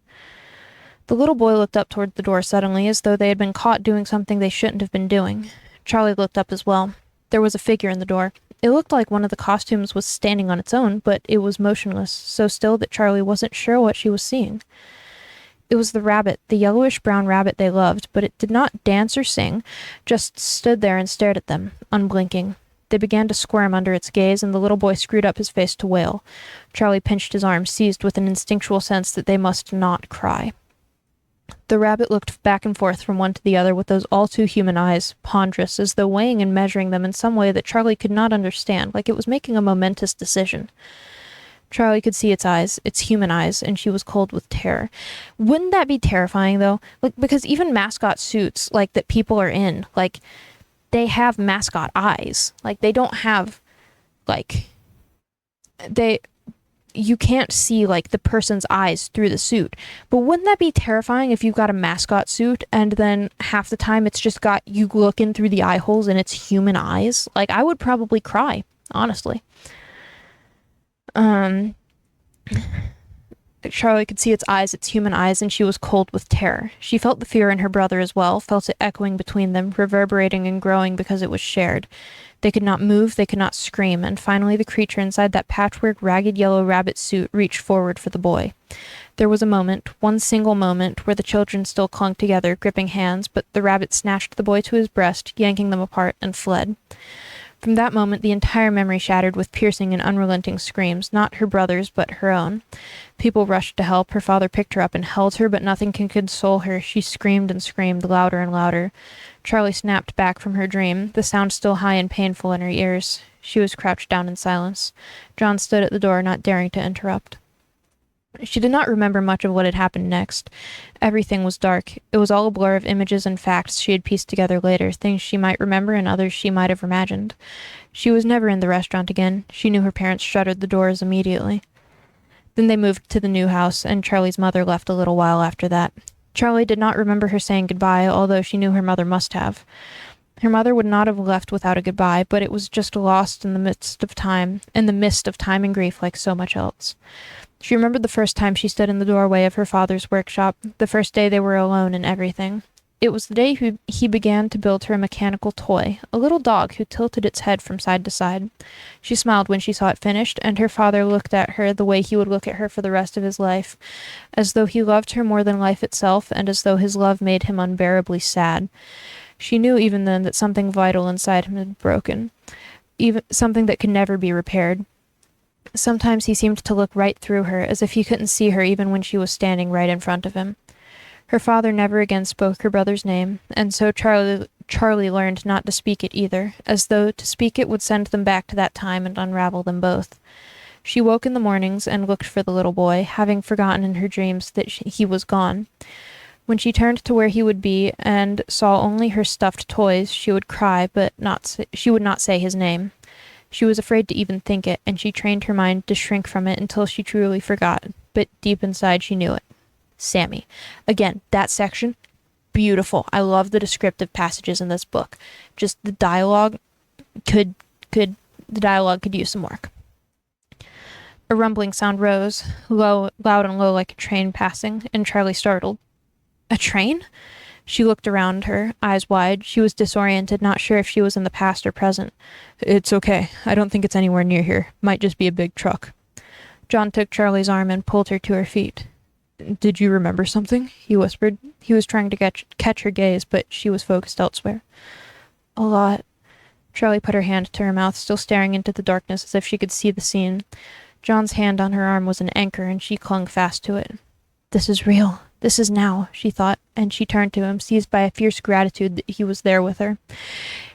The little boy looked up toward the door suddenly, as though they had been caught doing something they shouldn't have been doing. Charlie looked up as well. There was a figure in the door. It looked like one of the costumes was standing on its own, but it was motionless, so still that Charlie wasn't sure what she was seeing. It was the rabbit, the yellowish-brown rabbit they loved, but it did not dance or sing, just stood there and stared at them, unblinking. They began to squirm under its gaze, and the little boy screwed up his face to wail. Charlie pinched his arm, seized with an instinctual sense that they must not cry. The rabbit looked back and forth from one to the other with those all-too-human eyes, ponderous, as though weighing and measuring them in some way that Charlie could not understand, like it was making a momentous decision. Charlie could see its eyes, its human eyes, and she was cold with terror. Wouldn't that be terrifying, though? Like, because even mascot suits, like, that people are in, like, they have mascot eyes. Like, they don't have, like, you can't see, like, the person's eyes through the suit. But wouldn't that be terrifying if you've got a mascot suit and then half the time it's just got you looking through the eye holes and it's human eyes? Like, I would probably cry, honestly. Charlie could see its eyes, its human eyes, and she was cold with terror. She felt the fear in her brother as well, felt it echoing between them, reverberating and growing because it was shared. They could not move, they could not scream, and finally the creature inside that patchwork, ragged yellow rabbit suit reached forward for the boy. There was a moment, one single moment, where the children still clung together, gripping hands, but the rabbit snatched the boy to his breast, yanking them apart, and fled. From that moment, the entire memory shattered with piercing and unrelenting screams, not her brother's, but her own. People rushed to help. Her father picked her up and held her, but nothing could console her. She screamed and screamed, louder and louder. Charlie snapped back from her dream, the sound still high and painful in her ears. She was crouched down in silence. John stood at the door, not daring to interrupt. She did not remember much of what had happened next. Everything was dark. It was all a blur of images and facts she had pieced together later, things she might remember and others she might have imagined. She was never in the restaurant again. She knew her parents shuttered the doors immediately. Then they moved to the new house, and Charlie's mother left a little while after that. Charlie did not remember her saying goodbye, although she knew her mother must have. Her mother would not have left without a goodbye, but it was just lost in the mist of time and grief like so much else. She remembered the first time she stood in the doorway of her father's workshop, the first day they were alone in everything. It was the day he began to build her a mechanical toy, a little dog who tilted its head from side to side. She smiled when she saw it finished, and her father looked at her the way he would look at her for the rest of his life, as though he loved her more than life itself, and as though his love made him unbearably sad. She knew even then that something vital inside him had broken, even something that could never be repaired. Sometimes he seemed to look right through her, as if he couldn't see her even when she was standing right in front of him. Her father never again spoke her brother's name, and so Charlie learned not to speak it either, as though to speak it would send them back to that time and unravel them both. She woke in the mornings and looked for the little boy, having forgotten in her dreams that he was gone. When she turned to where he would be and saw only her stuffed toys, she would cry, but she would not say his name. She was afraid to even think it, and she trained her mind to shrink from it until she truly forgot, but deep inside she knew it. Sammy. Again, that section, beautiful. I love the descriptive passages in this book. Just the dialogue could use some work. A rumbling sound rose, loud and low like a train passing, and Charlie startled. A train? She looked around her, eyes wide. She was disoriented, not sure if she was in the past or present. It's okay. I don't think it's anywhere near here. Might just be a big truck. John took Charlie's arm and pulled her to her feet. Did you remember something? He whispered. He was trying to catch her gaze, but she was focused elsewhere. A lot. Charlie put her hand to her mouth, still staring into the darkness as if she could see the scene. John's hand on her arm was an anchor, and she clung fast to it. This is real. This is now, she thought, and she turned to him, seized by a fierce gratitude that he was there with her.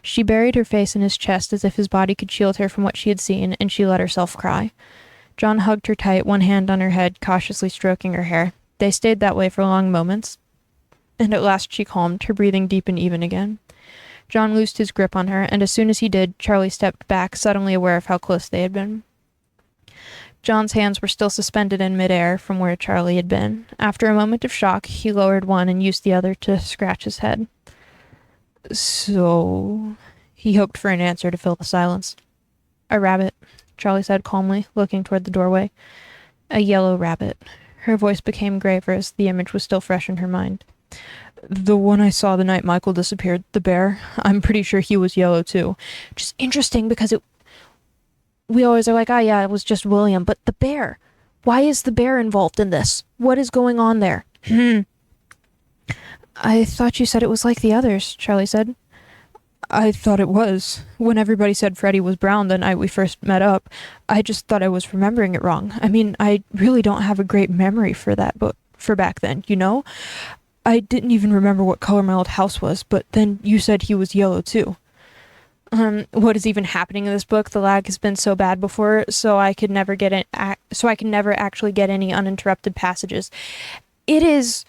She buried her face in his chest as if his body could shield her from what she had seen, and she let herself cry. John hugged her tight, one hand on her head, cautiously stroking her hair. They stayed that way for long moments, and at last she calmed, her breathing deep and even again. John loosed his grip on her, and as soon as he did, Charlie stepped back, suddenly aware of how close they had been. John's hands were still suspended in midair from where Charlie had been. After a moment of shock, he lowered one and used the other to scratch his head. So... He hoped for an answer to fill the silence. A rabbit, Charlie said calmly, looking toward the doorway. A yellow rabbit. Her voice became graver as the image was still fresh in her mind. The one I saw the night Michael disappeared, the bear, I'm pretty sure he was yellow too. Just interesting because we always are like, oh yeah, it was just William, but the bear. Why is the bear involved in this? What is going on there? I thought you said it was like the others, Charlie said. I thought it was. When everybody said Freddy was brown the night we first met up, I just thought I was remembering it wrong. I mean, I really don't have a great memory for that, but for back then, you know? I didn't even remember what color my old house was, but then you said he was yellow too. What is even happening in this book? The lag has been so bad before, so I could never actually get any uninterrupted passages. It's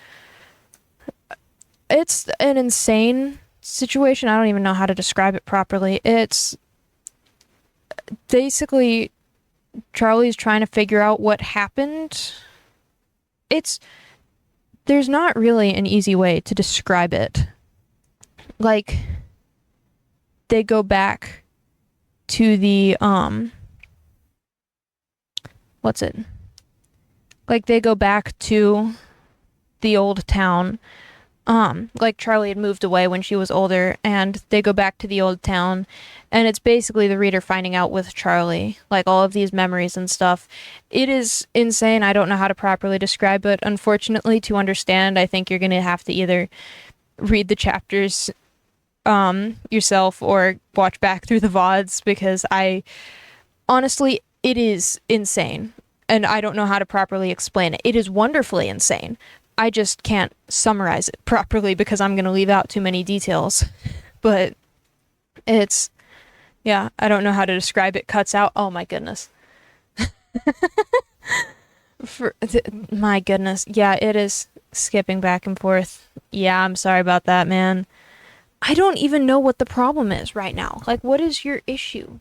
an insane situation. I don't even know how to describe it properly. It's basically Charlie's trying to figure out what happened. There's not really an easy way to describe it. Like, they go back to the, they go back to the old town. Like Charlie had moved away when she was older, and they go back to the old town, and it's basically the reader finding out with Charlie, like, all of these memories and stuff. It is insane. I don't know how to properly describe it. Unfortunately, to understand, I think you're going to have to either read the chapters yourself or watch back through the VODs, because honestly, it is insane, and I don't know how to properly explain it. It is wonderfully insane. I just can't summarize it properly because I'm going to leave out too many details. But yeah, I don't know how to describe it. Cuts out. Oh my goodness. My goodness. Yeah, it is skipping back and forth. Yeah, I'm sorry about that, man. I don't even know what the problem is right now. Like, what is your issue?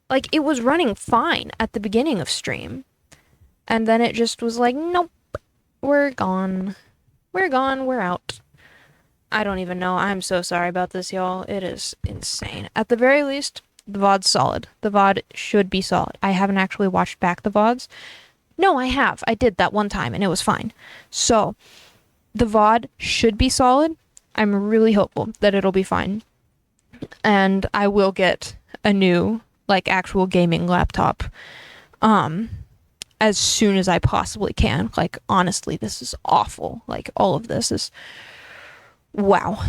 Like, it was running fine at the beginning of stream. And then it just was like, nope. We're gone. We're gone. We're out. I don't even know. I'm so sorry about this, y'all. It is insane. At the very least, the VOD's solid. The VOD should be solid. I haven't actually watched back the VODs. No, I have. I did that one time, and it was fine. So, the VOD should be solid. I'm really hopeful that it'll be fine. And I will get a new, like, actual gaming laptop. As soon as I possibly can. Like, honestly, this is awful. Like, all of this is, wow.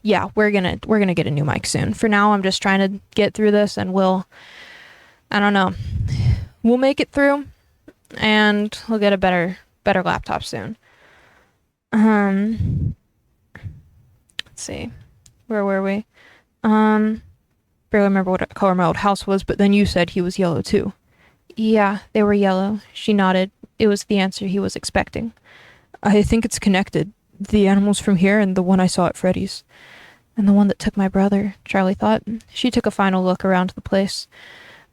Yeah, we're gonna get a new mic soon. For now, I'm just trying to get through this, and I don't know, we'll make it through, and we'll get a better laptop soon. Let's see, where were we? Barely remember what color my old house was, but then you said he was yellow too. Yeah, they were yellow. She nodded. It was the answer he was expecting. I think it's connected. The animals from here and the one I saw at Freddy's. And the one that took my brother, Charlie thought. She took a final look around the place.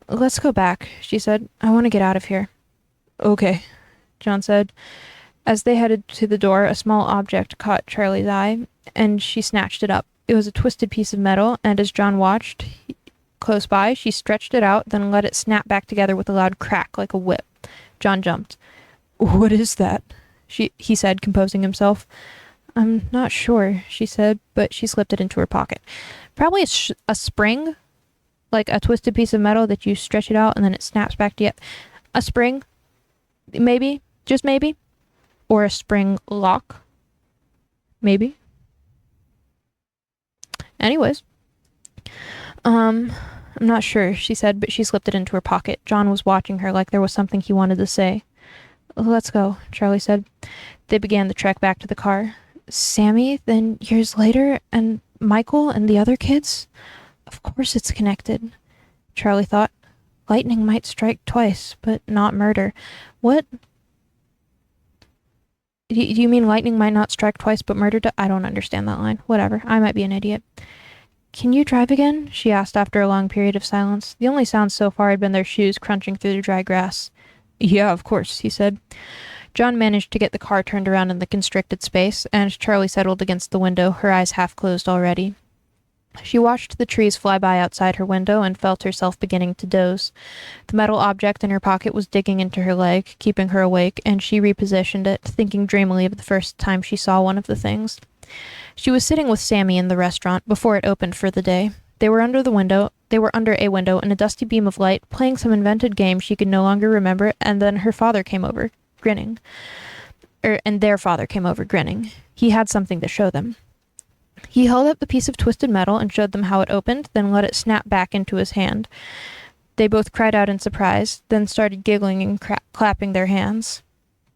Let's go back, she said. I want to get out of here. Okay, John said. As they headed to the door, a small object caught Charlie's eye, and she snatched it up. It was a twisted piece of metal, and as John watched, close by, she stretched it out, then let it snap back together with a loud crack like a whip. John jumped. What is that? He said, composing himself. I'm not sure, she said, but she slipped it into her pocket. Probably a spring, like a twisted piece of metal that you stretch it out and then it snaps back to you. A spring, maybe, just maybe, or a spring lock, maybe. Anyways. I'm not sure, she said, but she slipped it into her pocket. John was watching her like there was something he wanted to say. Let's go, Charlie said. They began the trek back to the car. Sammy, then years later, and Michael and the other kids? Of course it's connected, Charlie thought. Lightning might strike twice, but not murder. What? Do you mean lightning might not strike twice, but murder I don't understand that line. Whatever, I might be an idiot. Can you drive again? She asked after a long period of silence. The only sounds so far had been their shoes crunching through the dry grass. Yeah, of course, he said. John managed to get the car turned around in the constricted space, and Charlie settled against the window, her eyes half closed already. She watched the trees fly by outside her window and felt herself beginning to doze. The metal object in her pocket was digging into her leg, keeping her awake, and she repositioned it, thinking dreamily of the first time she saw one of the things. She was sitting with Sammy in the restaurant before it opened for the day. They were under a window in a dusty beam of light, playing some invented game she could no longer remember, and then her father came over, grinning. And their father came over, grinning. He had something to show them. He held up the piece of twisted metal and showed them how it opened, then let it snap back into his hand. They both cried out in surprise, then started giggling and clapping their hands.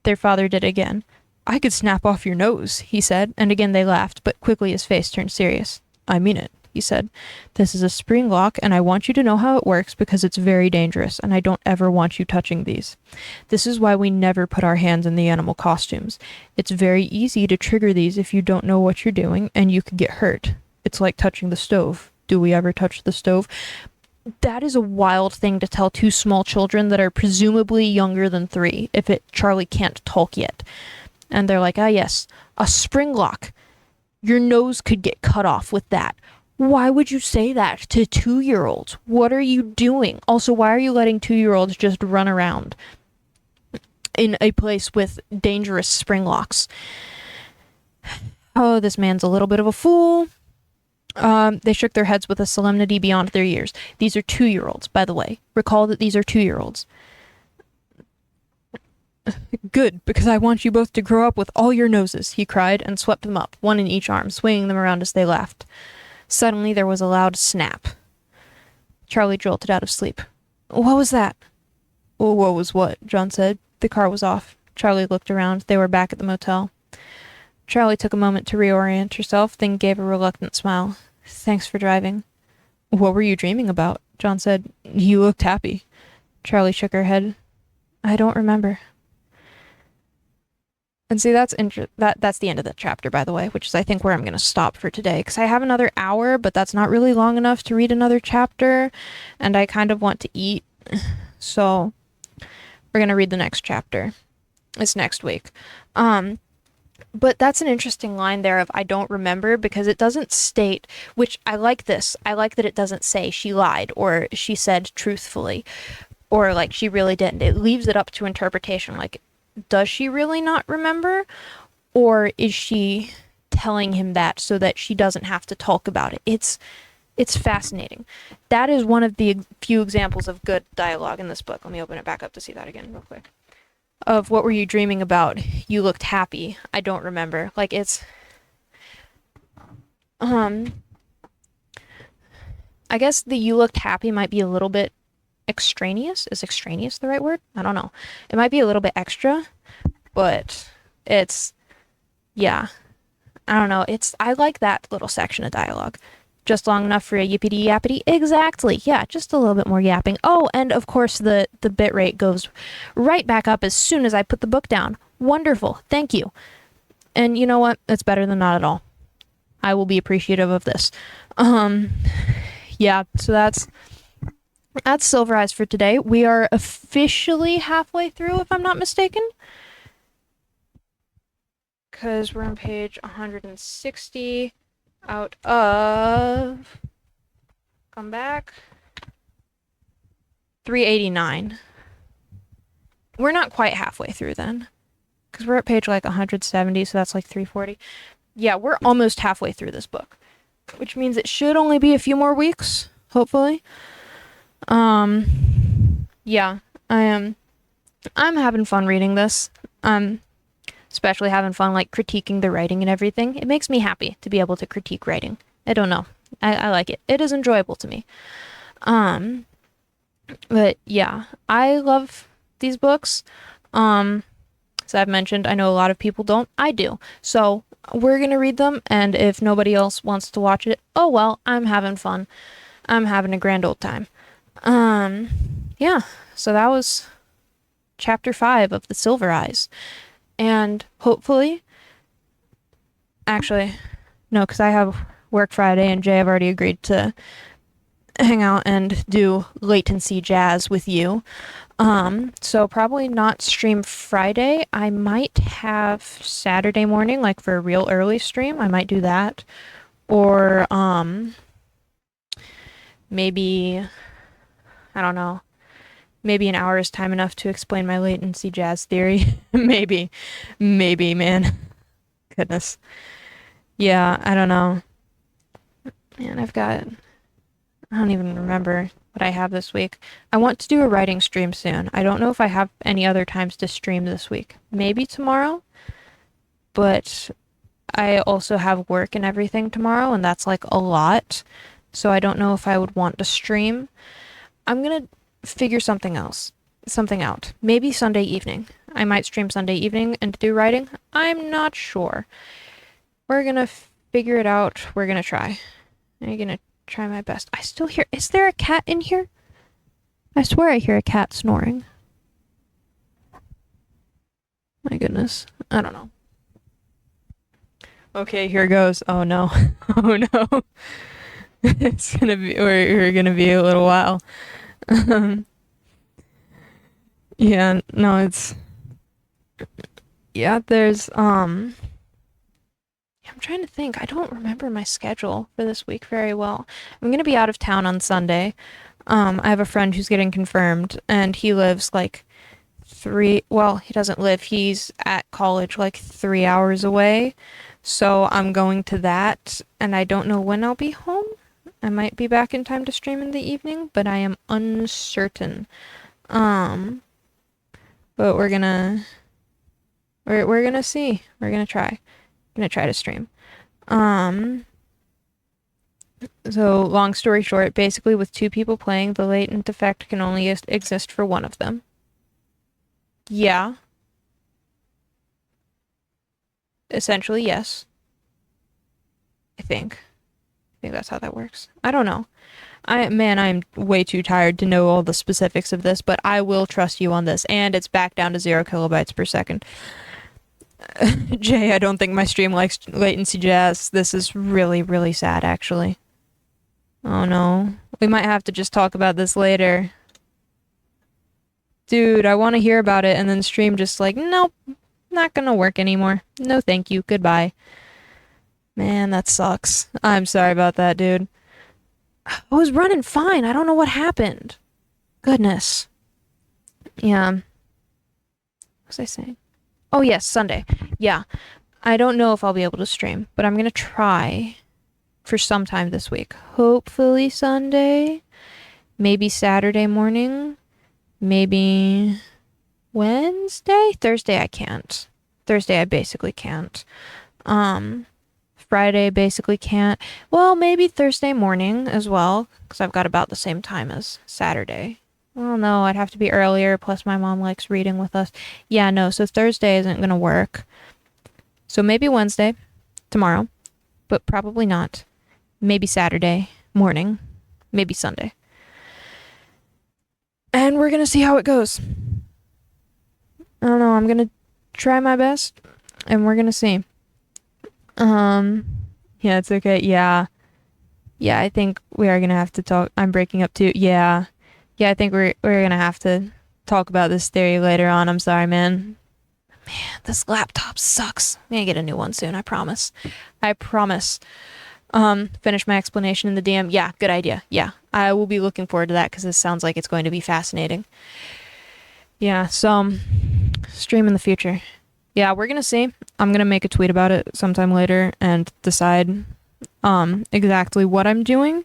Their father did again. I could snap off your nose, he said, and again they laughed, but quickly his face turned serious. I mean it, he said. This is a spring lock, and I want you to know how it works because it's very dangerous, and I don't ever want you touching these. This is why we never put our hands in the animal costumes. It's very easy to trigger these if you don't know what you're doing, and you could get hurt. It's like touching the stove. Do we ever touch the stove? That is a wild thing to tell two small children that are presumably younger than 3, if Charlie can't talk yet. And they're like, ah, yes, a spring lock. Your nose could get cut off with that. Why would you say that to 2-year-olds? What are you doing? Also, why are you letting 2-year-olds just run around in a place with dangerous spring locks? Oh, this man's a little bit of a fool. They shook their heads with a solemnity beyond their years. These are 2-year-olds, by the way. Recall that these are 2-year-olds. Good, because I want you both to grow up with all your noses, he cried, and swept them up, one in each arm, swinging them around as they laughed. Suddenly there was a loud snap. Charlie jolted out of sleep. What was that? What was what? John said. The car was off. Charlie looked around. They were back at the motel. Charlie took a moment to reorient herself, then gave a reluctant smile. Thanks for driving. What were you dreaming about? John said. You looked happy. Charlie shook her head. I don't remember. And see, that's the end of the chapter, by the way, which is, I think, where I'm going to stop for today, because I have another hour, but that's not really long enough to read another chapter, and I kind of want to eat, so we're going to read the next chapter. It's next week. But that's an interesting line there of I don't remember, because it doesn't state, which I like this. I like that it doesn't say she lied, or she said truthfully, or like she really didn't. It leaves it up to interpretation, like, does she really not remember? Or is she telling him that so that she doesn't have to talk about it? It's fascinating. That is one of the few examples of good dialogue in this book. Let me open it back up to see that again real quick. Of what were you dreaming about? You looked happy. I don't remember. Like, it's... I guess the you looked happy might be a little bit extraneous. Is extraneous the right word? I don't know. It might be a little bit extra, but it's, yeah, I don't know. I like that little section of dialogue. Just long enough for a yippity yappity. Exactly. Yeah, just a little bit more yapping. Oh, and of course the bit rate goes right back up as soon as I put the book down. Wonderful. Thank you. And you know what? It's better than not at all. I will be appreciative of this. Yeah, so that's Silver Eyes for today. We are officially halfway through, if I'm not mistaken. Because we're on page 160 out of... Come back. 389. We're not quite halfway through then. Because we're at page like 170, so that's like 340. Yeah, we're almost halfway through this book. Which means it should only be a few more weeks, hopefully. Yeah, I'm having fun reading this. I'm especially having fun, like, critiquing the writing and everything. It makes me happy to be able to critique writing. I don't know. I like it. It is enjoyable to me. Um, but yeah, I love these books. Um, as I've mentioned, I know a lot of people don't. I do. So we're gonna read them, and if nobody else wants to watch it, oh well, I'm having fun. I'm having a grand old time. Um, yeah. So that was chapter 5 of The Silver Eyes. And hopefully, actually, no, because I have work Friday and Jay have already agreed to hang out and do latency jazz with you. So probably not stream Friday. I might have Saturday morning, like for a real early stream. I might do that. Or, maybe, I don't know, maybe an hour is time enough to explain my latency jazz theory. Maybe, man. Goodness. Yeah, I don't know. Man, I don't even remember what I have this week. I want to do a writing stream soon. I don't know if I have any other times to stream this week. Maybe tomorrow, but I also have work and everything tomorrow, and that's like a lot. So I don't know if I would want to stream. I'm gonna figure something out. Maybe Sunday evening. I might stream Sunday evening and do writing. I'm not sure. We're gonna figure it out. We're gonna try. I'm gonna try my best. I still hear. Is there a cat in here? I swear I hear a cat snoring. My goodness. I don't know. Okay, here goes. Oh no. Oh no. We're gonna be a little while. Yeah, no, yeah, I'm trying to think. I don't remember my schedule for this week very well. I'm gonna be out of town on Sunday. I have a friend who's getting confirmed, and he lives like well, he doesn't live, he's at college like 3 hours away. So I'm going to that, and I don't know when I'll be home. I might be back in time to stream in the evening, but I am uncertain. Um, but we're gonna see. We're gonna try. Gonna try to stream. So long story short, basically with two people playing, the latent effect can only exist for one of them. Yeah. Essentially, yes. I think. I think that's how that works. I don't know. I'm way too tired to know all the specifics of this, but I will trust you on this, and it's back down to 0 kilobytes per second. Jay, I don't think my stream likes latency jazz. This is really, really sad, actually. Oh no. We might have to just talk about this later. Dude, I want to hear about it, and then stream just like, nope, not gonna work anymore. No thank you, goodbye. Man, that sucks. I'm sorry about that, dude. I was running fine. I don't know what happened. Goodness. Yeah. What was I saying? Oh, yes, Sunday. Yeah. I don't know if I'll be able to stream, but I'm going to try for some time this week. Hopefully Sunday. Maybe Saturday morning. Maybe Wednesday? Thursday I can't. Thursday I basically can't. Friday basically can't. Well, maybe Thursday morning as well, because I've got about the same time as Saturday. Well, no, I'd have to be earlier, plus my mom likes reading with us. Yeah, no, so Thursday isn't gonna work. So maybe Wednesday, tomorrow, but probably not. Maybe Saturday morning, maybe Sunday. And we're gonna see how it goes. I don't know, I'm gonna try my best, and we're gonna see. Yeah, it's okay. Yeah. Yeah, I think we are gonna have to talk. I'm breaking up too. Yeah. Yeah, I think we're gonna have to talk about this theory later on. I'm sorry, man. Man, this laptop sucks. I'm gonna get a new one soon, I promise. I promise. Finish my explanation in the DM. Yeah, good idea. Yeah. I will be looking forward to that because this sounds like it's going to be fascinating. Yeah, so stream in the future. Yeah, we're gonna see. I'm gonna make a tweet about it sometime later and decide exactly what I'm doing.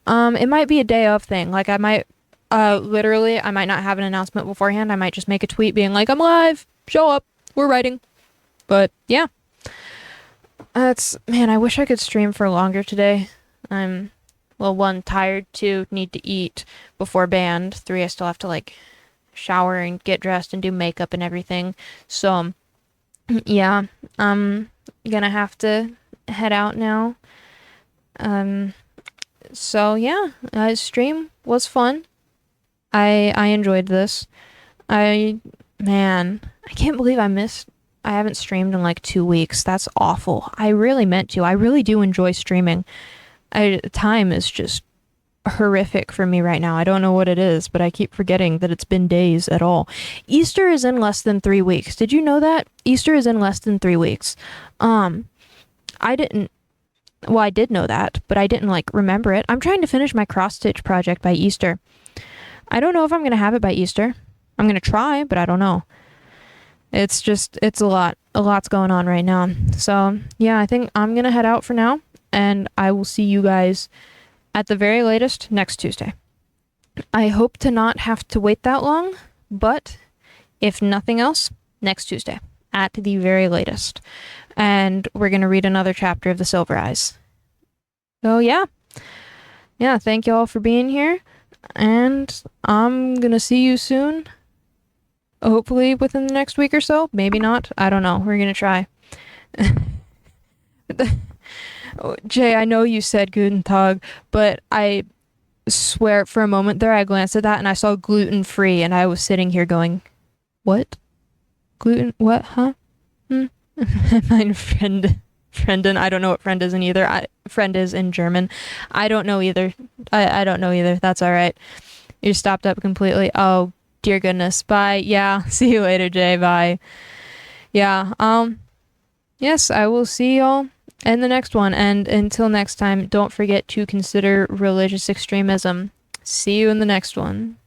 It might be a day of thing. Like I might literally I might not have an announcement beforehand. I might just make a tweet being like, I'm live, show up, we're writing. But yeah. Man, I wish I could stream for longer today. I'm, well, one, tired, two, need to eat before band, three, I still have to like shower and get dressed and do makeup and everything. So, yeah, I'm gonna have to head out now. Um, so yeah, stream was fun. I enjoyed this. I man, I can't believe I haven't streamed in like 2 weeks. That's awful. I really meant to. I really do enjoy streaming. Time is just horrific for me right now. I don't know what it is, but I keep forgetting that it's been days at all. Easter is in less than 3 weeks. Did you know that? Easter is in less than 3 weeks. Um, I didn't. Well, I did know that, but I didn't like remember it. I'm trying to finish my cross stitch project by Easter. I don't know if I'm gonna have it by Easter. I'm gonna try, but I don't know. It's a lot. A lot's going on right now. So yeah, I think I'm gonna head out for now, and I will see you guys at the very latest next Tuesday. I hope to not have to wait that long, but if nothing else, next Tuesday at the very latest. And we're going to read another chapter of The Silver Eyes. So yeah. Yeah, thank you all for being here. And I'm going to see you soon. Hopefully within the next week or so. Maybe not. I don't know. We're going to try. Jay, I know you said Guten Tag, but I swear for a moment there I glanced at that and I saw gluten-free and I was sitting here going, what? Gluten? What? Huh? My frienden. I don't know what friend is in either. Friend is in German. I don't know either. I don't know either. That's all right. You stopped up completely. Oh, dear goodness. Bye. Yeah. See you later, Jay. Bye. Yeah. Yes, I will see y'all in the next one. And until next time, don't forget to consider religious extremism. See you in the next one.